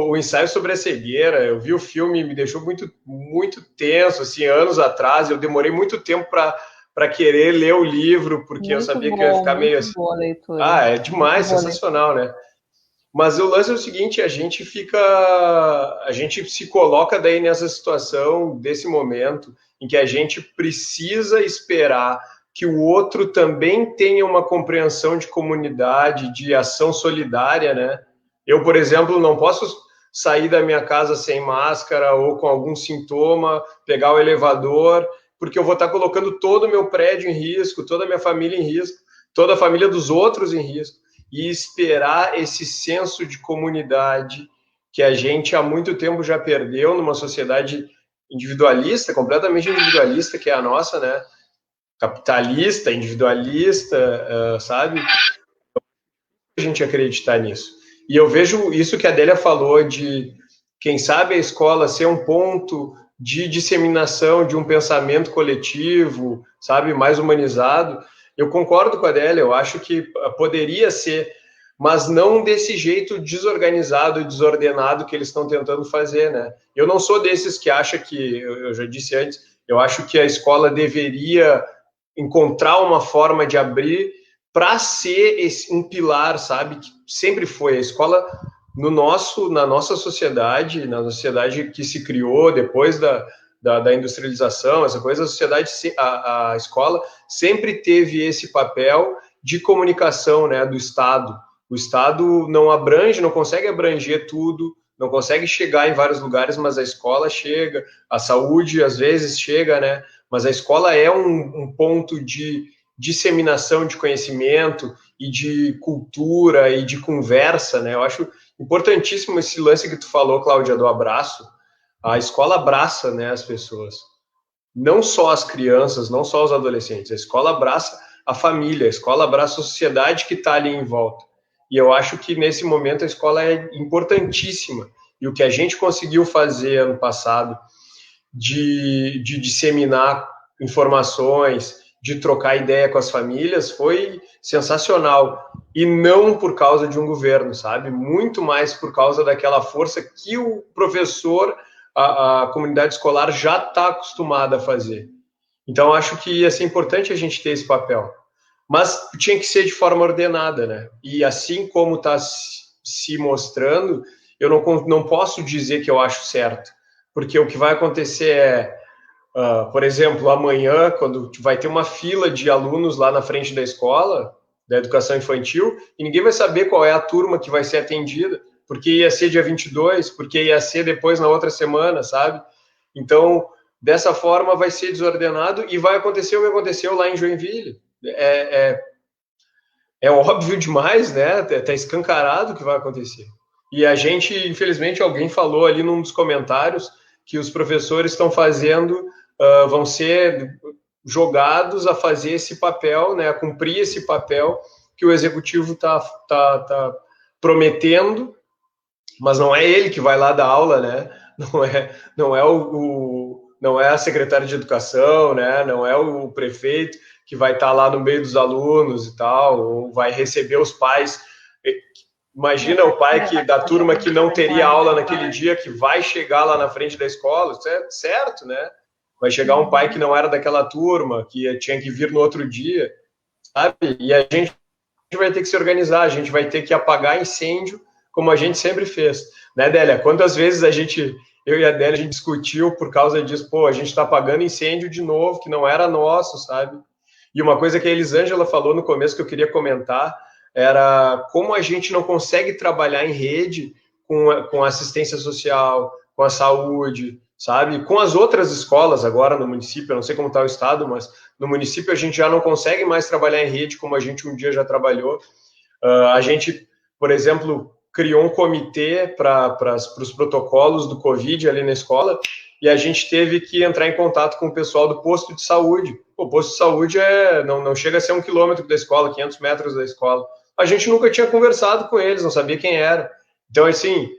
o ensaio sobre a cegueira, eu vi o filme, me deixou muito, muito tenso, assim, anos atrás, eu demorei muito tempo para querer ler o livro, porque eu sabia que eu ia ficar meio assim. Boa leitura. É demais, sensacional, né? Mas o lance é o seguinte, a gente se coloca daí nessa situação, desse momento, em que a gente precisa esperar que o outro também tenha uma compreensão de comunidade, de ação solidária, né? Eu, por exemplo, não posso sair da minha casa sem máscara ou com algum sintoma, pegar o elevador, porque eu vou estar colocando todo o meu prédio em risco, toda a minha família em risco, toda a família dos outros em risco, e esperar esse senso de comunidade que a gente há muito tempo já perdeu numa sociedade individualista, completamente individualista, que é a nossa, né? Capitalista, individualista, sabe? A gente acreditar nisso. E eu vejo isso que a Adélia falou de, quem sabe, a escola ser um ponto de disseminação de um pensamento coletivo, sabe, mais humanizado. Eu concordo com a Adélia, eu acho que poderia ser, mas não desse jeito desorganizado e desordenado que eles estão tentando fazer, né? Eu não sou desses que acha que, eu já disse antes, Eu acho que a escola deveria encontrar uma forma de abrir para ser um pilar, sabe, que sempre foi a escola na nossa sociedade, na sociedade que se criou depois da industrialização, essa coisa, a escola sempre teve esse papel de comunicação, né, do Estado. O Estado não abrange, não consegue abranger tudo, não consegue chegar em vários lugares, mas a escola chega, a saúde às vezes chega, né, mas a escola é um ponto de disseminação de conhecimento e de cultura e de conversa, né, eu acho importantíssimo esse lance que tu falou, Cláudia, do abraço. A escola abraça, né, as pessoas. Não só as crianças, não só os adolescentes. A escola abraça a família, a escola abraça a sociedade que está ali em volta. E eu acho que, nesse momento, a escola é importantíssima. E o que a gente conseguiu fazer ano passado de disseminar informações, de trocar ideia com as famílias, foi sensacional. E não por causa de um governo, sabe? Muito mais por causa daquela força que o professor, a comunidade escolar já está acostumada a fazer. Então, acho que ia ser importante a gente ter esse papel. Mas tinha que ser de forma ordenada, né? E assim como está se mostrando, eu não posso dizer que eu acho certo. Porque o que vai acontecer é, por exemplo, amanhã, quando vai ter uma fila de alunos lá na frente da escola, da educação infantil, e ninguém vai saber qual é a turma que vai ser atendida, porque ia ser dia 22, porque ia ser depois na outra semana, sabe? Então, dessa forma vai ser desordenado e vai acontecer o que aconteceu lá em Joinville. É óbvio demais, né? Tá escancarado o que vai acontecer. E a gente, infelizmente, alguém falou ali num dos comentários que os professores estão fazendo, vão ser jogados a fazer esse papel, né, a cumprir esse papel que o executivo está prometendo, mas não é ele que vai lá dar aula, né? Não é a secretária de educação, né? Não é o prefeito que vai estar lá no meio dos alunos e tal, ou vai receber os pais. Imagina o pai da turma que não teria aula naquele dia, que vai chegar lá na frente da escola, certo, né? Vai chegar um pai que não era daquela turma, que tinha que vir no outro dia, sabe? E a gente vai ter que se organizar, a gente vai ter que apagar incêndio, como a gente sempre fez. Né, Délia? Quantas vezes eu e a Délia, a gente discutiu por causa disso, a gente está apagando incêndio de novo, que não era nosso, sabe? E uma coisa que a Elisângela falou no começo que eu queria comentar, era como a gente não consegue trabalhar em rede com assistência social, com a saúde, sabe? Com as outras escolas agora no município, eu não sei como está o estado, mas no município a gente já não consegue mais trabalhar em rede como a gente um dia já trabalhou. A gente, por exemplo, criou um comitê para os protocolos do Covid ali na escola e a gente teve que entrar em contato com o pessoal do posto de saúde. O posto de saúde não chega a ser 1 quilômetro da escola, 500 metros da escola. A gente nunca tinha conversado com eles, não sabia quem era. Então, assim,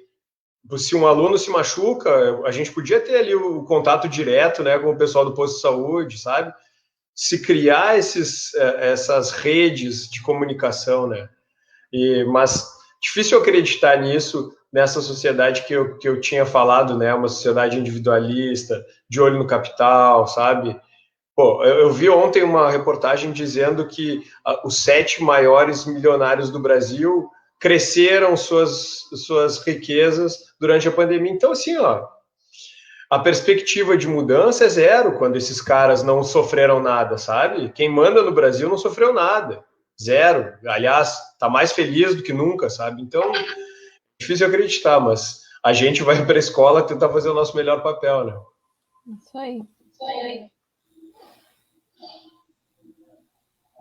se um aluno se machuca, a gente podia ter ali o contato direto, né, com o pessoal do posto de saúde, sabe? Se criar essas redes de comunicação, né? Mas difícil acreditar nisso, nessa sociedade que eu tinha falado, né? Uma sociedade individualista, de olho no capital, sabe? Eu vi ontem uma reportagem dizendo que os 7 maiores milionários do Brasil cresceram suas riquezas durante a pandemia. Então, assim, a perspectiva de mudança é zero quando esses caras não sofreram nada, sabe? Quem manda no Brasil não sofreu nada. Zero. Aliás, tá mais feliz do que nunca, sabe? Então, é difícil acreditar, mas a gente vai para a escola tentar fazer o nosso melhor papel, né? Isso aí.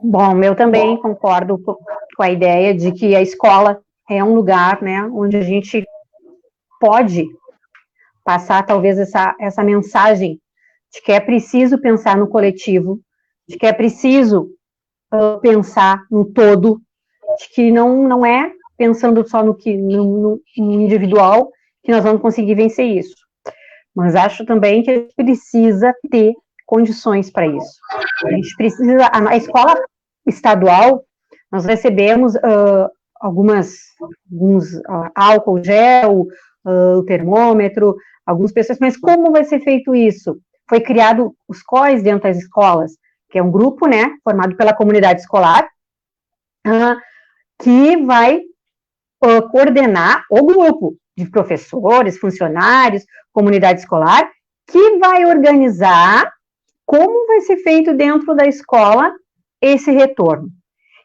Bom, eu também concordo com a ideia de que a escola é um lugar, né, onde a gente pode passar talvez essa mensagem de que é preciso pensar no coletivo, de que é preciso pensar no todo, de que não é pensando só no individual que nós vamos conseguir vencer isso. Mas acho também que a gente precisa ter condições para isso. A gente precisa, a escola estadual, nós recebemos alguns álcool gel, o termômetro, algumas pessoas, mas como vai ser feito isso? foi criado os COEs dentro das escolas, que é um grupo, né, formado pela comunidade escolar, que vai coordenar o grupo de professores, funcionários, comunidade escolar, que vai organizar como vai ser feito dentro da escola esse retorno,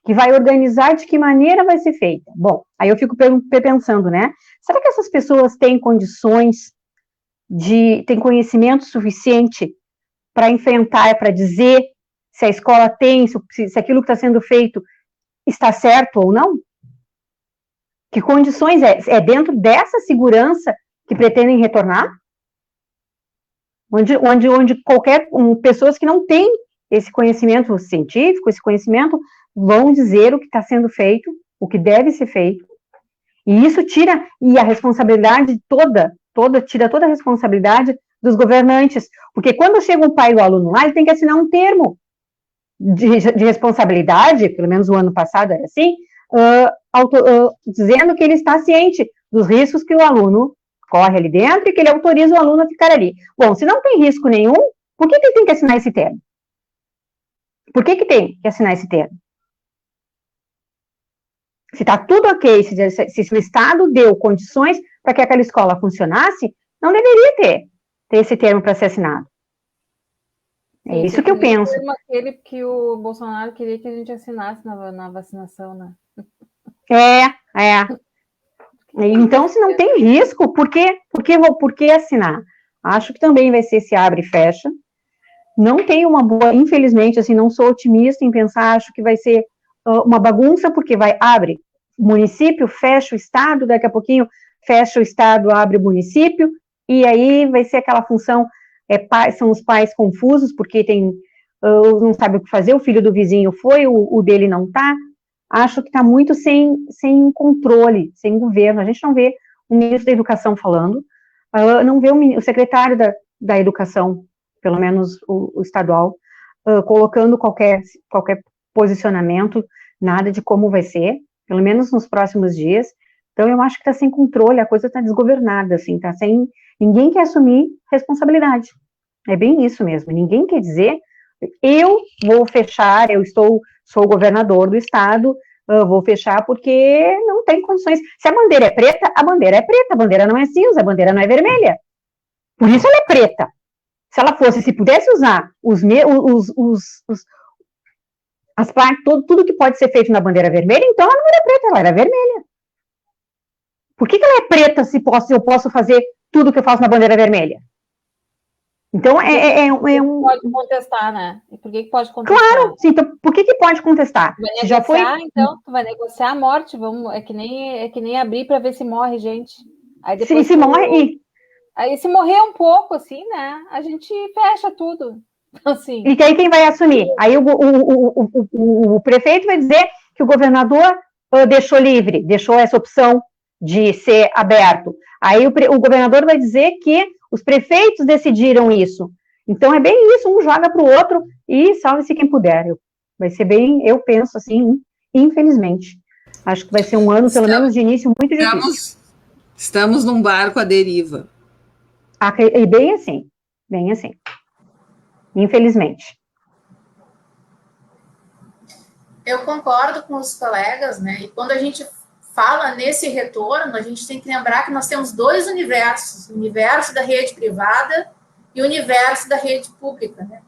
que vai organizar de que maneira vai ser feita. Bom, aí eu fico pensando, né, será que essas pessoas têm condições têm conhecimento suficiente para enfrentar, para dizer se a escola tem, se aquilo que está sendo feito está certo ou não? Que condições é dentro dessa segurança que pretendem retornar? Onde pessoas que não têm esse conhecimento científico, esse conhecimento, vão dizer o que está sendo feito, o que deve ser feito, e isso tira a responsabilidade tira toda a responsabilidade dos governantes, porque quando chega um pai do aluno lá, ele tem que assinar um termo de responsabilidade, pelo menos o ano passado era assim, dizendo que ele está ciente dos riscos que o aluno corre ali dentro e que ele autoriza o aluno a ficar ali. Bom, se não tem risco nenhum, por que ele tem que assinar esse termo? Por que tem que assinar esse termo? Se está tudo ok, se o Estado deu condições para que aquela escola funcionasse, não deveria ter esse termo para ser assinado. É isso que eu penso. Aquele que o Bolsonaro queria que a gente assinasse na vacinação, né? Então, se não tem risco, por que assinar? Acho que também vai ser esse abre e fecha. Não tenho uma boa, infelizmente, assim, não sou otimista em pensar, acho que vai ser uma bagunça, porque abre o município, fecha o estado, daqui a pouquinho fecha o estado, abre o município, e aí vai ser aquela função, são os pais confusos, porque não sabe o que fazer, o filho do vizinho foi, o dele não está. Acho que está muito sem controle, sem governo. A gente não vê o ministro da Educação falando, não vê o secretário da Educação, pelo menos o estadual, colocando qualquer posicionamento, nada de como vai ser, pelo menos nos próximos dias. Então, eu acho que está sem controle, a coisa está desgovernada, assim, ninguém quer assumir responsabilidade. É bem isso mesmo, ninguém quer dizer, eu vou fechar, sou o governador do estado, vou fechar porque não tem condições. Se a bandeira é preta, a bandeira é preta, a bandeira não é cinza, a bandeira não é vermelha. Por isso ela é preta. Se pudesse usar as partes, tudo que pode ser feito na bandeira vermelha, então ela não era preta, ela era vermelha. Por que ela é preta se eu posso fazer tudo que eu faço na bandeira vermelha? Então, Pode contestar, né? E por que pode contestar? Claro, sim, então, por que pode contestar? Então, tu vai negociar a morte, é que nem abrir para ver se morre gente. Aí depois se morre... Aí se morrer um pouco, assim, né? A gente fecha tudo. Assim. E aí quem vai assumir? Aí o prefeito vai dizer que o governador deixou livre, deixou essa opção de ser aberto. Aí o governador vai dizer que os prefeitos decidiram isso. Então, é bem isso, um joga para o outro e salve-se quem puder. Vai ser bem, eu penso assim, infelizmente. Acho que vai ser um ano, pelo menos de início, muito difícil. Estamos num barco à deriva. E bem assim, infelizmente. Eu concordo com os colegas, né? E quando a gente fala nesse retorno, a gente tem que lembrar que nós temos dois universos, o universo da rede privada e o universo da rede pública, né?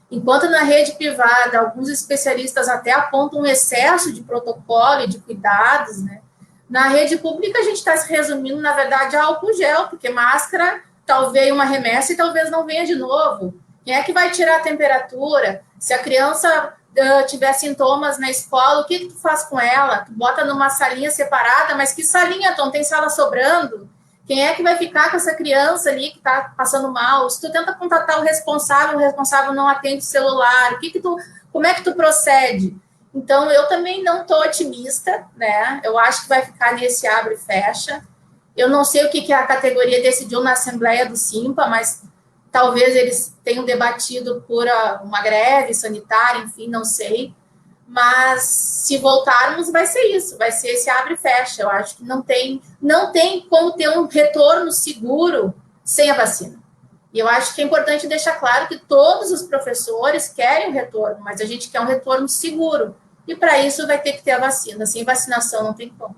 Enquanto na rede privada, alguns especialistas até apontam um excesso de protocolo e de cuidados, né? Na rede pública, a gente está se resumindo, na verdade, a álcool gel, porque máscara, talvez uma remessa e talvez não venha de novo. Quem é que vai tirar a temperatura? Se a criança tiver sintomas na escola, o que tu faz com ela? Tu bota numa salinha separada, mas que salinha, Tom? Tem sala sobrando? Quem é que vai ficar com essa criança ali que está passando mal? Se tu tenta contatar o responsável não atende o celular, como é que tu procede? Então, eu também não estou otimista, né? Eu acho que vai ficar nesse abre e fecha. Eu não sei o que a categoria decidiu na Assembleia do Simpa, mas talvez eles tenham debatido por uma greve sanitária, enfim, não sei. Mas se voltarmos, vai ser isso, vai ser esse abre e fecha. Eu acho que não tem como ter um retorno seguro sem a vacina. E eu acho que é importante deixar claro que todos os professores querem o retorno, mas a gente quer um retorno seguro. E para isso vai ter que ter a vacina. Sem vacinação não tem como.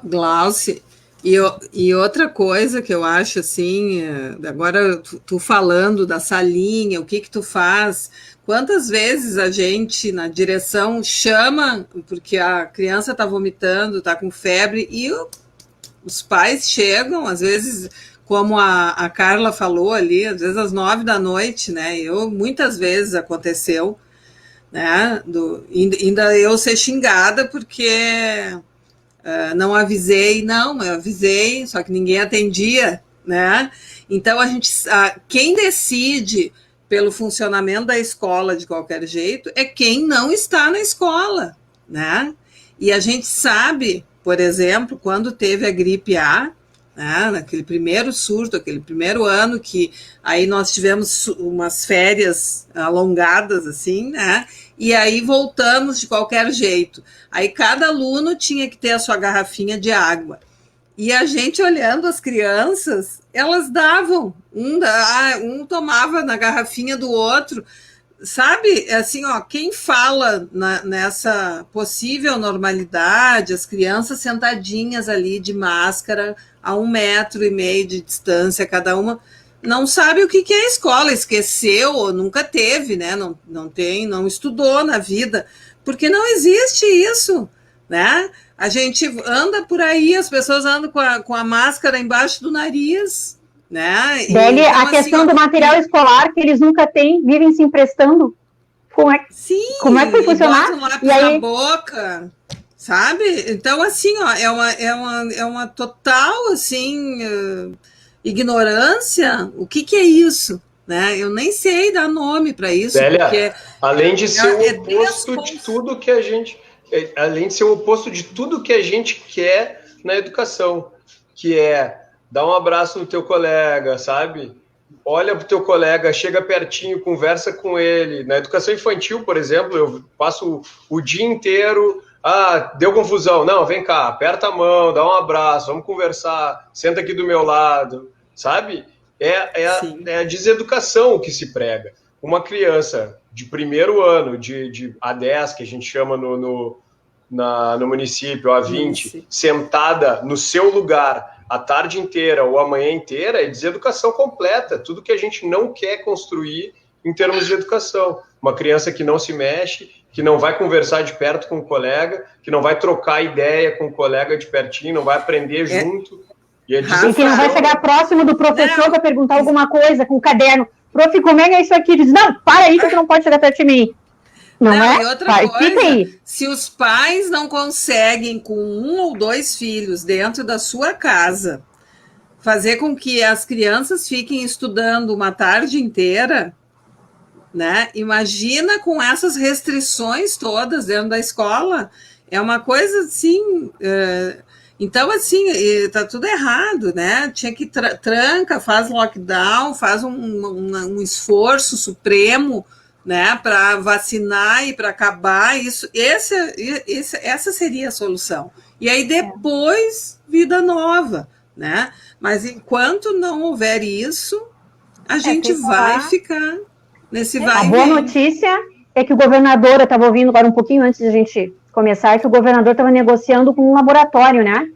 Glauci, e outra coisa que eu acho assim, agora tu falando da salinha, o que tu faz, quantas vezes a gente na direção chama, porque a criança está vomitando, está com febre, e os pais chegam, às vezes, como a Carla falou ali, às vezes às 9 da noite, né? Muitas vezes aconteceu, né? Ainda eu ser xingada porque não avisei, não, eu avisei, só que ninguém atendia, né? Então quem decide pelo funcionamento da escola de qualquer jeito é quem não está na escola, né? E a gente sabe, por exemplo, quando teve a gripe A, né, naquele primeiro surto, aquele primeiro ano que aí nós tivemos umas férias alongadas, assim, né? E aí voltamos de qualquer jeito. Aí cada aluno tinha que ter a sua garrafinha de água. E a gente olhando as crianças, elas davam, um tomava na garrafinha do outro, sabe? Assim, ó, quem fala nessa possível normalidade, as crianças sentadinhas ali de máscara, a 1,5 metro de distância cada uma, não sabe o que é escola, esqueceu ou nunca teve, né? Não estudou na vida, porque não existe isso, né? A gente anda por aí, as pessoas andam com a máscara embaixo do nariz, né? Deli, então, a questão do material escolar que eles nunca têm, vivem se emprestando. Como é que vai funcionar? Botam lápis na boca, sabe? Então, assim, ó, é uma total, assim, ignorância. O que é isso? Né? Eu nem sei dar nome para isso. Célia, porque além de ser o oposto de tudo que a gente... Além de ser o oposto de tudo que a gente quer na educação, que é dar um abraço no teu colega, sabe? Olha pro teu colega, chega pertinho, conversa com ele. Na educação infantil, por exemplo, eu passo o dia inteiro, deu confusão. Não, vem cá, aperta a mão, dá um abraço, vamos conversar, senta aqui do meu lado, sabe? É a deseducação que se prega. Uma criança de primeiro ano, de A10, que a gente chama no município, A20, sentada no seu lugar a tarde inteira ou a manhã inteira, é deseducação completa. Tudo que a gente não quer construir em termos de educação. Uma criança que não se mexe, que não vai conversar de perto com o colega, que não vai trocar ideia com o colega de pertinho, não vai aprender junto. E que não vai chegar próximo do professor para perguntar alguma coisa com o caderno. Prof, como é isso aqui? Diz, não, para aí que tu não pode chegar perto de mim. Não é? E outra coisa, se os pais não conseguem, com 1 ou 2 filhos dentro da sua casa, fazer com que as crianças fiquem estudando uma tarde inteira, né? Imagina com essas restrições todas dentro da escola. É uma coisa assim... Então, assim, tá tudo errado, né? Tinha que tranca, faz lockdown, faz um esforço supremo, né, para vacinar e para acabar isso. Essa seria a solução. E aí depois, vida nova, né? Mas enquanto não houver isso, a gente vai ficar nesse vai e vem. A boa notícia é que o governador, eu estava ouvindo agora um pouquinho antes de a gente começar, que o governador estava negociando com um laboratório, né?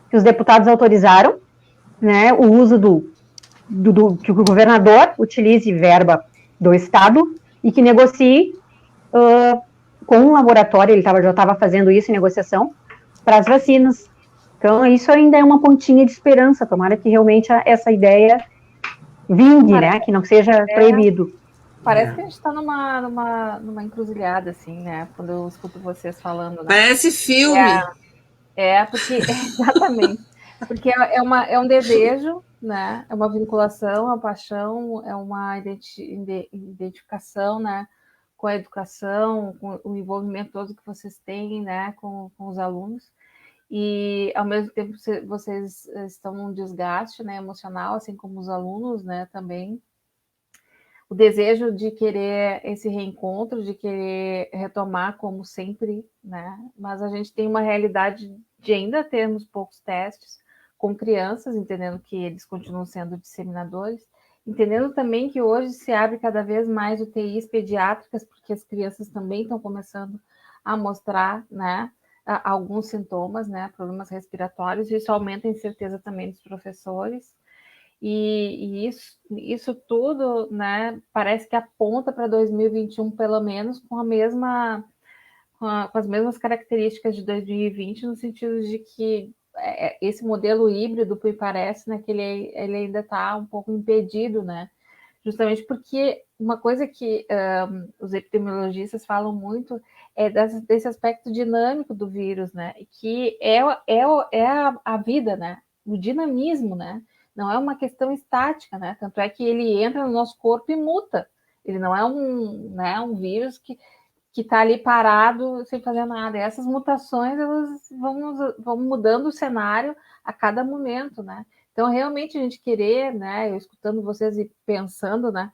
Que os deputados autorizaram, né? O uso que o governador utilize verba do Estado e que negocie com um laboratório, ele já estava fazendo isso em negociação, para as vacinas. Então, isso ainda é uma pontinha de esperança, tomara que realmente essa ideia vingue, né, que não seja proibido. Parece que a gente está numa encruzilhada, assim, né, quando eu escuto vocês falando. Né? Parece filme. Porque, exatamente, porque é um desejo, né? É uma vinculação, uma paixão, é uma identificação, né? Com a educação, com o envolvimento todo que vocês têm, né? Com os alunos. E, ao mesmo tempo, vocês estão num desgaste, né? Emocional, assim como os alunos, né? Também. O desejo de querer esse reencontro, de querer retomar como sempre, né? Mas a gente tem uma realidade de ainda termos poucos testes, com crianças, entendendo que eles continuam sendo disseminadores, entendendo também que hoje se abre cada vez mais UTIs pediátricas, porque as crianças também estão começando a mostrar, né, alguns sintomas, né, problemas respiratórios, isso aumenta a incerteza também dos professores, e isso tudo, né, parece que aponta para 2021, pelo menos, com as mesmas características de 2020, no sentido de que esse modelo híbrido, me parece, né, que ele ainda está um pouco impedido, né, justamente porque uma coisa que os epidemiologistas falam muito é desse aspecto dinâmico do vírus, né, que é a vida, né, o dinamismo, né, não é uma questão estática, né, tanto é que ele entra no nosso corpo e muta, ele não é um vírus que está ali parado sem fazer nada. E essas mutações, elas vão mudando o cenário a cada momento, né? Então, realmente, a gente querer, né, eu escutando vocês e pensando, né,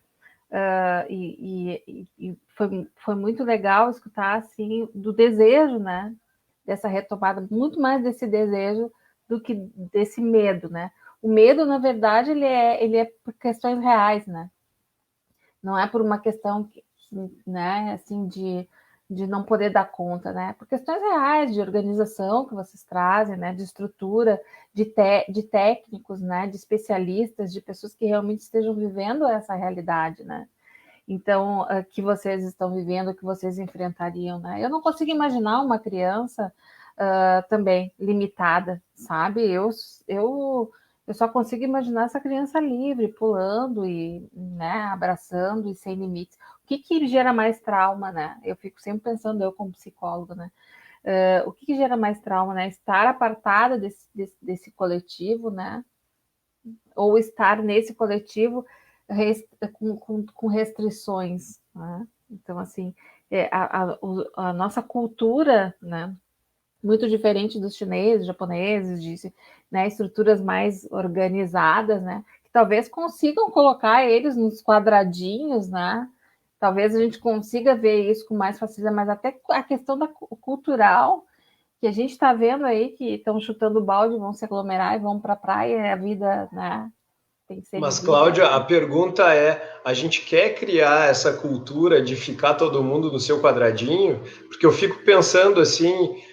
e foi muito legal escutar, assim, do desejo, né, dessa retomada, muito mais desse desejo do que desse medo, né? O medo, na verdade, ele é por questões reais, né? Não é por uma questão, né, assim, de não poder dar conta, né? Por questões reais de organização que vocês trazem, né? De estrutura, de técnicos, né? De especialistas, de pessoas que realmente estejam vivendo essa realidade, né? Então, que vocês estão vivendo, que vocês enfrentariam, né? Eu não consigo imaginar uma criança também limitada, sabe? Eu só consigo imaginar essa criança livre, pulando e, né, abraçando e sem limites. O que gera mais trauma, né? Eu fico sempre pensando, eu como psicóloga, né? O que gera mais trauma, né? Estar apartada desse coletivo, né? Ou estar nesse coletivo com restrições, né? Então, assim, a nossa cultura, né? Muito diferente dos chineses, japoneses, né, estruturas mais organizadas, né, que talvez consigam colocar eles nos quadradinhos, né, talvez a gente consiga ver isso com mais facilidade, mas até a questão cultural, que a gente está vendo aí, que estão chutando balde, vão se aglomerar e vão para a praia, a vida, né, tem que ser... Mas, Cláudia, a pergunta é, a gente quer criar essa cultura de ficar todo mundo no seu quadradinho? Porque eu fico pensando assim...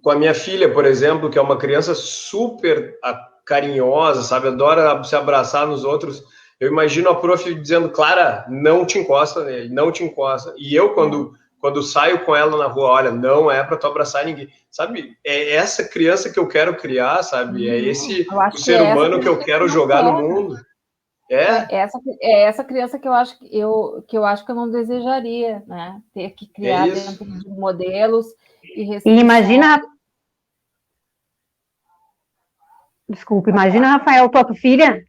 Com a minha filha, por exemplo, que é uma criança super carinhosa, sabe? Adora se abraçar nos outros. Eu imagino a prof dizendo, Clara, não te encosta nele, não te encosta. E eu, quando saio com ela na rua, olha, não é para tu abraçar ninguém. Sabe? É essa criança que eu quero criar, sabe? É esse o ser humano que eu quero jogar no mundo. Essa criança que eu acho que eu não desejaria, né? Ter que criar dentro de modelos e imagina, imagina, Rafael, tua filha,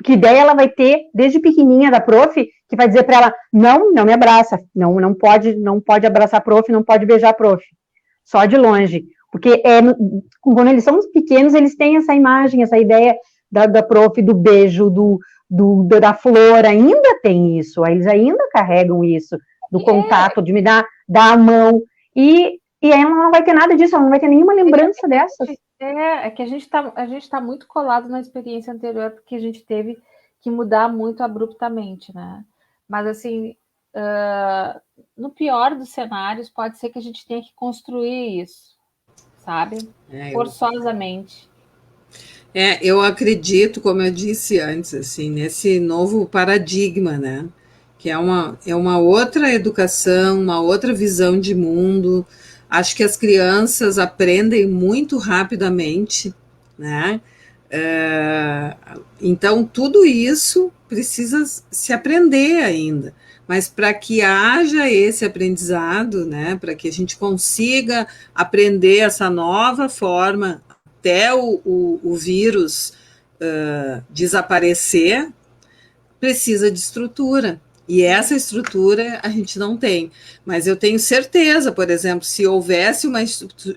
que ideia ela vai ter desde pequenininha da prof, que vai dizer para ela, não me abraça, não pode abraçar a prof, não pode beijar a prof, só de longe, porque quando eles são pequenos, eles têm essa imagem, essa ideia da prof, do beijo, da flor, ainda tem isso, eles ainda carregam isso, do contato, de me dar a mão, e ela não vai ter nada disso, ela não vai ter nenhuma lembrança dessas. É que a gente tá muito colado na experiência anterior, porque a gente teve que mudar muito abruptamente, né? Mas, assim, no pior dos cenários, pode ser que a gente tenha que construir isso, sabe? Forçosamente. Eu acredito, como eu disse antes, assim, nesse novo paradigma, né? Que é uma outra educação, uma outra visão de mundo. Acho que as crianças aprendem muito rapidamente, né? Então, tudo isso precisa se aprender ainda. Mas para que haja esse aprendizado, né? Para que a gente consiga aprender essa nova forma até o vírus desaparecer, precisa de estrutura. E essa estrutura a gente não tem. Mas eu tenho certeza, por exemplo, se houvesse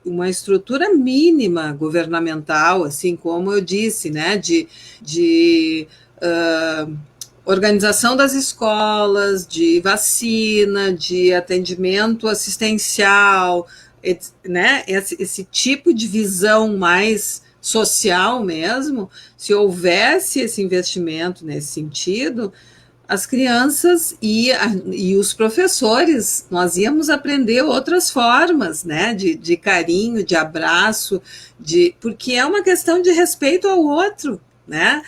uma estrutura mínima governamental, assim como eu disse, né, de organização das escolas, de vacina, de atendimento assistencial, né, esse tipo de visão mais social mesmo, se houvesse esse investimento nesse sentido, as crianças e os professores, nós íamos aprender outras formas, né, de carinho, de abraço, porque é uma questão de respeito ao outro, né?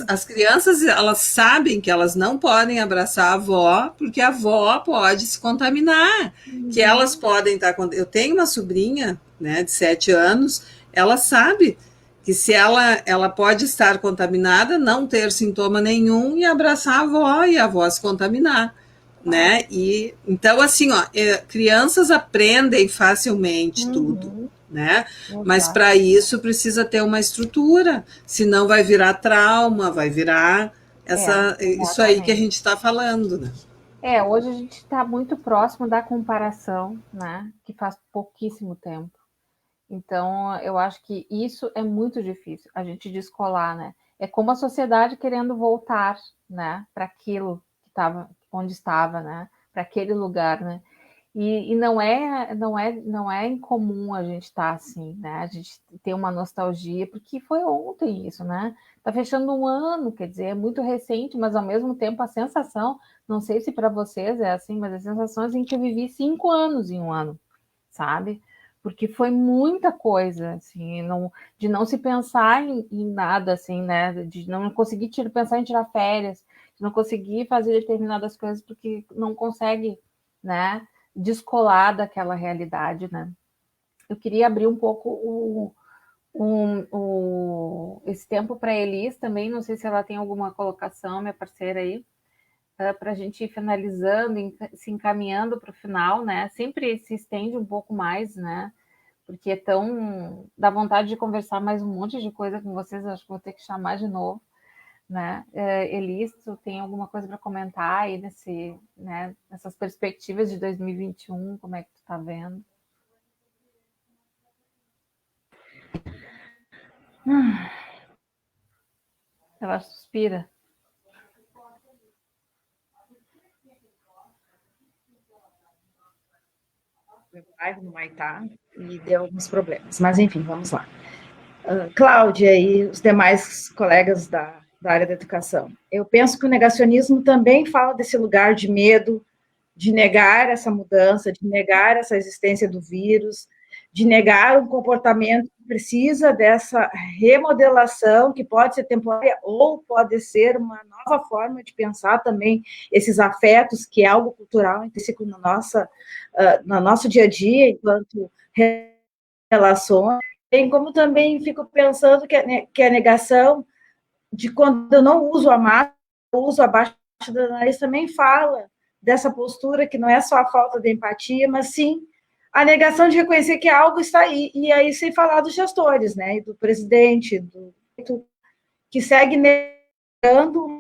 As crianças, elas sabem que elas não podem abraçar a avó, porque a avó pode se contaminar, que elas podem estar... Eu tenho uma sobrinha, né, de 7 anos, ela sabe que se ela pode estar contaminada, não ter sintoma nenhum e abraçar a avó e a avó se contaminar, né? E então, assim, ó, crianças aprendem facilmente tudo, né? Mas para isso precisa ter uma estrutura, senão vai virar trauma, vai virar isso aí que a gente está falando, né? Hoje a gente está muito próximo da comparação, né? Que faz pouquíssimo tempo. Então, eu acho que isso é muito difícil, a gente descolar, né? É como a sociedade querendo voltar, né? Para aquilo que estava, onde estava, né? Para aquele lugar, né? E não é incomum a gente estar assim, né? A gente tem uma nostalgia, porque foi ontem isso, né? Tá fechando um ano, quer dizer, é muito recente, mas ao mesmo tempo a sensação, não sei se para vocês é assim, mas a sensação é assim que eu vivi 5 anos em um ano, sabe? Porque foi muita coisa, assim, de não se pensar em nada, assim, né? De não conseguir pensar em tirar férias, de não conseguir fazer determinadas coisas, porque não consegue, né? Descolar daquela realidade, né? Eu queria abrir um pouco esse tempo para a Elis também, não sei se ela tem alguma colocação, minha parceira aí, para a gente ir finalizando, se encaminhando para o final, né? Sempre se estende um pouco mais, né? Porque é tão... dá vontade de conversar mais um monte de coisa com vocês, acho que vou ter que chamar de novo, né? Elis, tu tem alguma coisa para comentar aí nessas perspectivas de 2021, como é que tu tá vendo? Ela suspira. No Maitá e deu alguns problemas, mas enfim, vamos lá. Cláudia e os demais colegas da área da educação, eu penso que o negacionismo também fala desse lugar de medo, de negar essa mudança, de negar essa existência do vírus, de negar um comportamento que precisa dessa remodelação, que pode ser temporária ou pode ser uma nova forma de pensar também esses afetos, que é algo cultural intrínseco no nosso dia a dia, enquanto relações. Bem como também fico pensando que a negação de quando eu não uso a máscara, eu uso abaixo do nariz, também fala dessa postura que não é só a falta de empatia, mas sim a negação de reconhecer que algo está aí. E aí, sem falar dos gestores, né? E do presidente, que segue negando,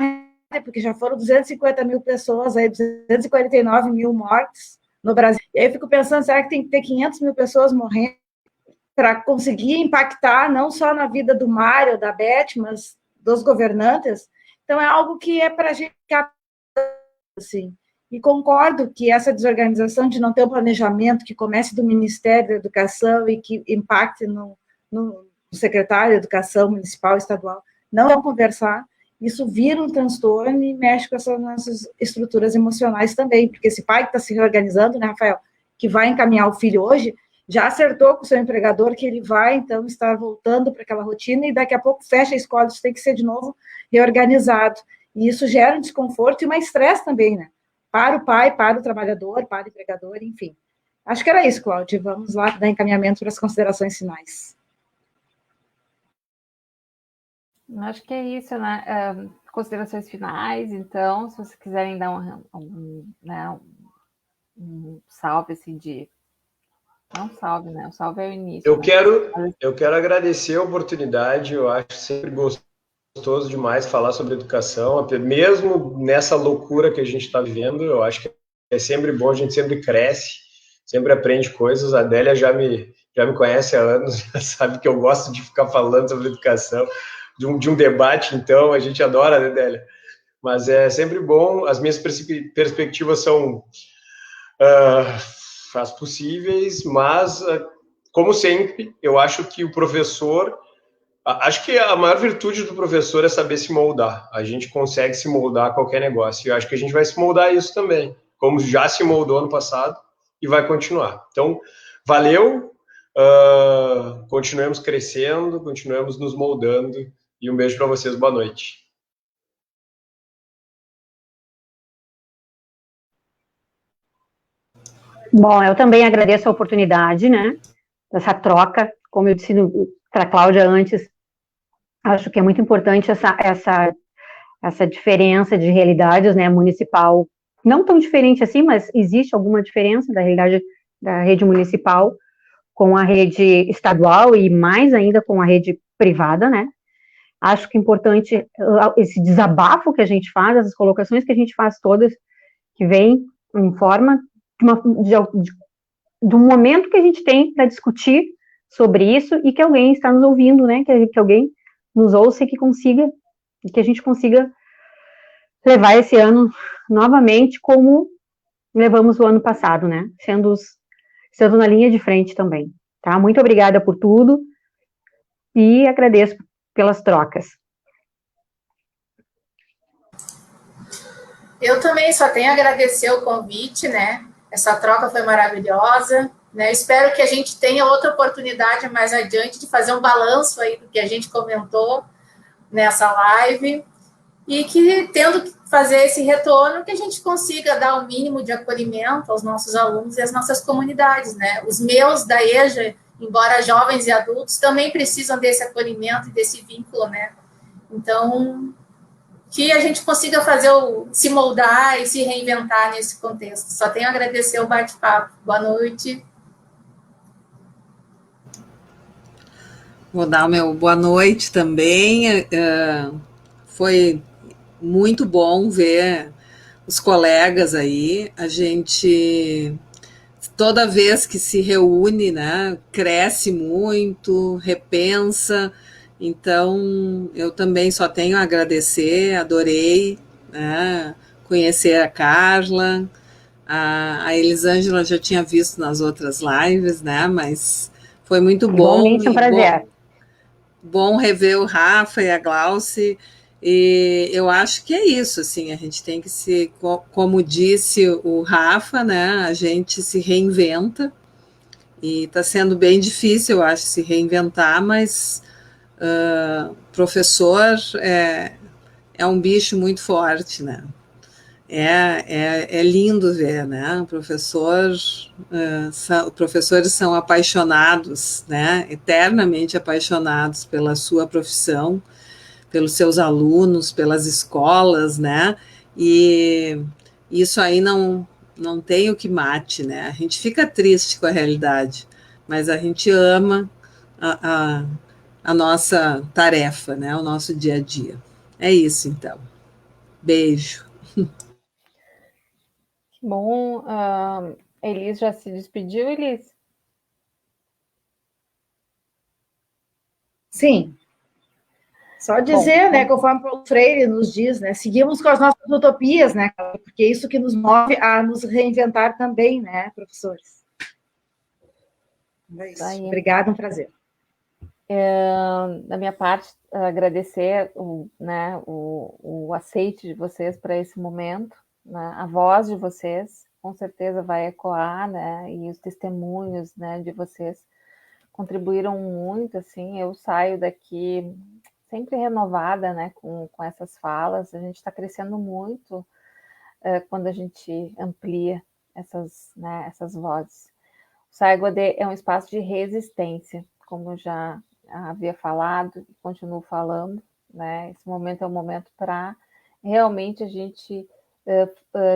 porque já foram 250 mil pessoas, aí 249 mil mortes no Brasil. E aí eu fico pensando, será que tem que ter 500 mil pessoas morrendo para conseguir impactar não só na vida do Mário, da Beth, mas dos governantes? Então, é algo que é para a gente ficar assim. E concordo que essa desorganização de não ter um planejamento que comece do Ministério da Educação e que impacte no secretário de Educação municipal, estadual, não é conversar, isso vira um transtorno e mexe com essas nossas estruturas emocionais também, porque esse pai que está se reorganizando, né, Rafael, que vai encaminhar o filho hoje, já acertou com o seu empregador que ele vai, então, estar voltando para aquela rotina e daqui a pouco fecha a escola, isso tem que ser de novo reorganizado. E isso gera um desconforto e um estresse também, né? Para o pai, para o trabalhador, para o empregador, enfim. Acho que era isso, Cláudia. Vamos lá dar encaminhamento para as considerações finais. Acho que é isso, né? Considerações finais, então, se vocês quiserem dar um salve, assim, não salve, né? O salve é o início. Eu quero agradecer a oportunidade, eu acho sempre gostoso demais falar sobre educação, mesmo nessa loucura que a gente está vivendo, eu acho que é sempre bom, a gente sempre cresce, sempre aprende coisas. A Adélia já me conhece há anos, já sabe que eu gosto de ficar falando sobre educação, de um debate, então, a gente adora, né, Adélia? Mas é sempre bom, as minhas perspectivas são as possíveis, mas, como sempre, eu acho que o professor Acho que a maior virtude do professor é saber se moldar. A gente consegue se moldar a qualquer negócio. E eu acho que a gente vai se moldar a isso também, como já se moldou ano passado e vai continuar. Então, valeu, continuemos crescendo, continuemos nos moldando. E um beijo para vocês, boa noite. Bom, eu também agradeço a oportunidade, né, dessa troca. Como eu disse para a Cláudia antes, acho que é muito importante essa diferença de realidades, né, municipal, não tão diferente assim, mas existe alguma diferença da realidade da rede municipal com a rede estadual e mais ainda com a rede privada, né. Acho que é importante esse desabafo que a gente faz, essas colocações que a gente faz todas, que vem em forma de um momento que a gente tem para discutir sobre isso e que alguém está nos ouvindo, né? Que alguém nos ouça e que a gente consiga levar esse ano novamente como levamos o ano passado, né? Sendo na linha de frente também, tá? Muito obrigada por tudo e agradeço pelas trocas. Eu também só tenho a agradecer o convite, né? Essa troca foi maravilhosa, né? Espero que a gente tenha outra oportunidade mais adiante de fazer um balanço aí do que a gente comentou nessa live e que, tendo que fazer esse retorno, que a gente consiga dar o mínimo de acolhimento aos nossos alunos e às nossas comunidades, né? Os meus da EJA, embora jovens e adultos, também precisam desse acolhimento e desse vínculo, né? Então, que a gente consiga se moldar e se reinventar nesse contexto. Só tenho a agradecer o bate-papo. Boa noite. Vou dar o meu boa noite também. Foi muito bom ver os colegas aí. A gente, toda vez que se reúne, né, cresce muito, repensa. Então, eu também só tenho a agradecer, adorei, né, conhecer a Carla. A Elisângela já tinha visto nas outras lives, né, mas foi muito bom. Igualmente um prazer. Bom rever o Rafa e a Glauce, e eu acho que é isso, assim, a gente tem que como disse o Rafa, né, a gente se reinventa, e está sendo bem difícil, eu acho, se reinventar, mas professor é um bicho muito forte, né, é lindo ver, né? Professores são apaixonados, né? Eternamente apaixonados pela sua profissão, pelos seus alunos, pelas escolas, né? E isso aí não tem o que mate, né? A gente fica triste com a realidade, mas a gente ama a nossa tarefa, né? O nosso dia a dia. É isso, então. Beijo. Bom, Elis já se despediu, Elis? Sim. Só dizer, né, conforme o Paulo Freire nos diz, né, seguimos com as nossas utopias, né, porque é isso que nos move a nos reinventar também, né, professores. É isso. Obrigada, um prazer. Da minha parte, agradecer o aceite de vocês para esse momento, né? A voz de vocês com certeza vai ecoar, né? E os testemunhos, né, de vocês contribuíram muito, assim, eu saio daqui sempre renovada, né, com essas falas, a gente está crescendo muito quando a gente amplia essas vozes. O SAIGOD é um espaço de resistência, como eu já havia falado e continuo falando, né? Esse momento é um momento para realmente a gente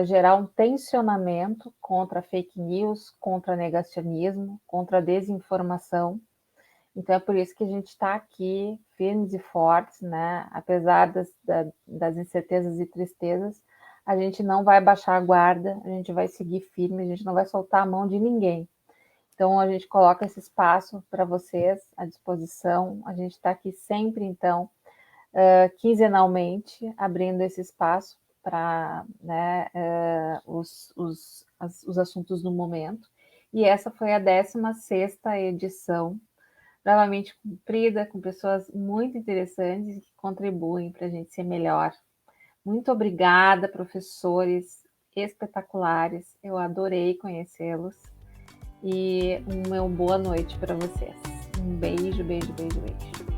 gerar um tensionamento contra fake news, contra negacionismo, contra desinformação. Então é por isso que a gente está aqui firmes e fortes, né? Apesar das incertezas e tristezas, a gente não vai baixar a guarda, a gente vai seguir firme, a gente não vai soltar a mão de ninguém. Então, a gente coloca esse espaço para vocês à disposição. A gente está aqui sempre, então, quinzenalmente, abrindo esse espaço para, né, os assuntos do momento. E essa foi a 16ª edição bravamente cumprida, com pessoas muito interessantes que contribuem para a gente ser melhor. Muito obrigada, professores espetaculares. Eu adorei conhecê-los. E uma boa noite para vocês. Um beijo, beijo, beijo, beijo.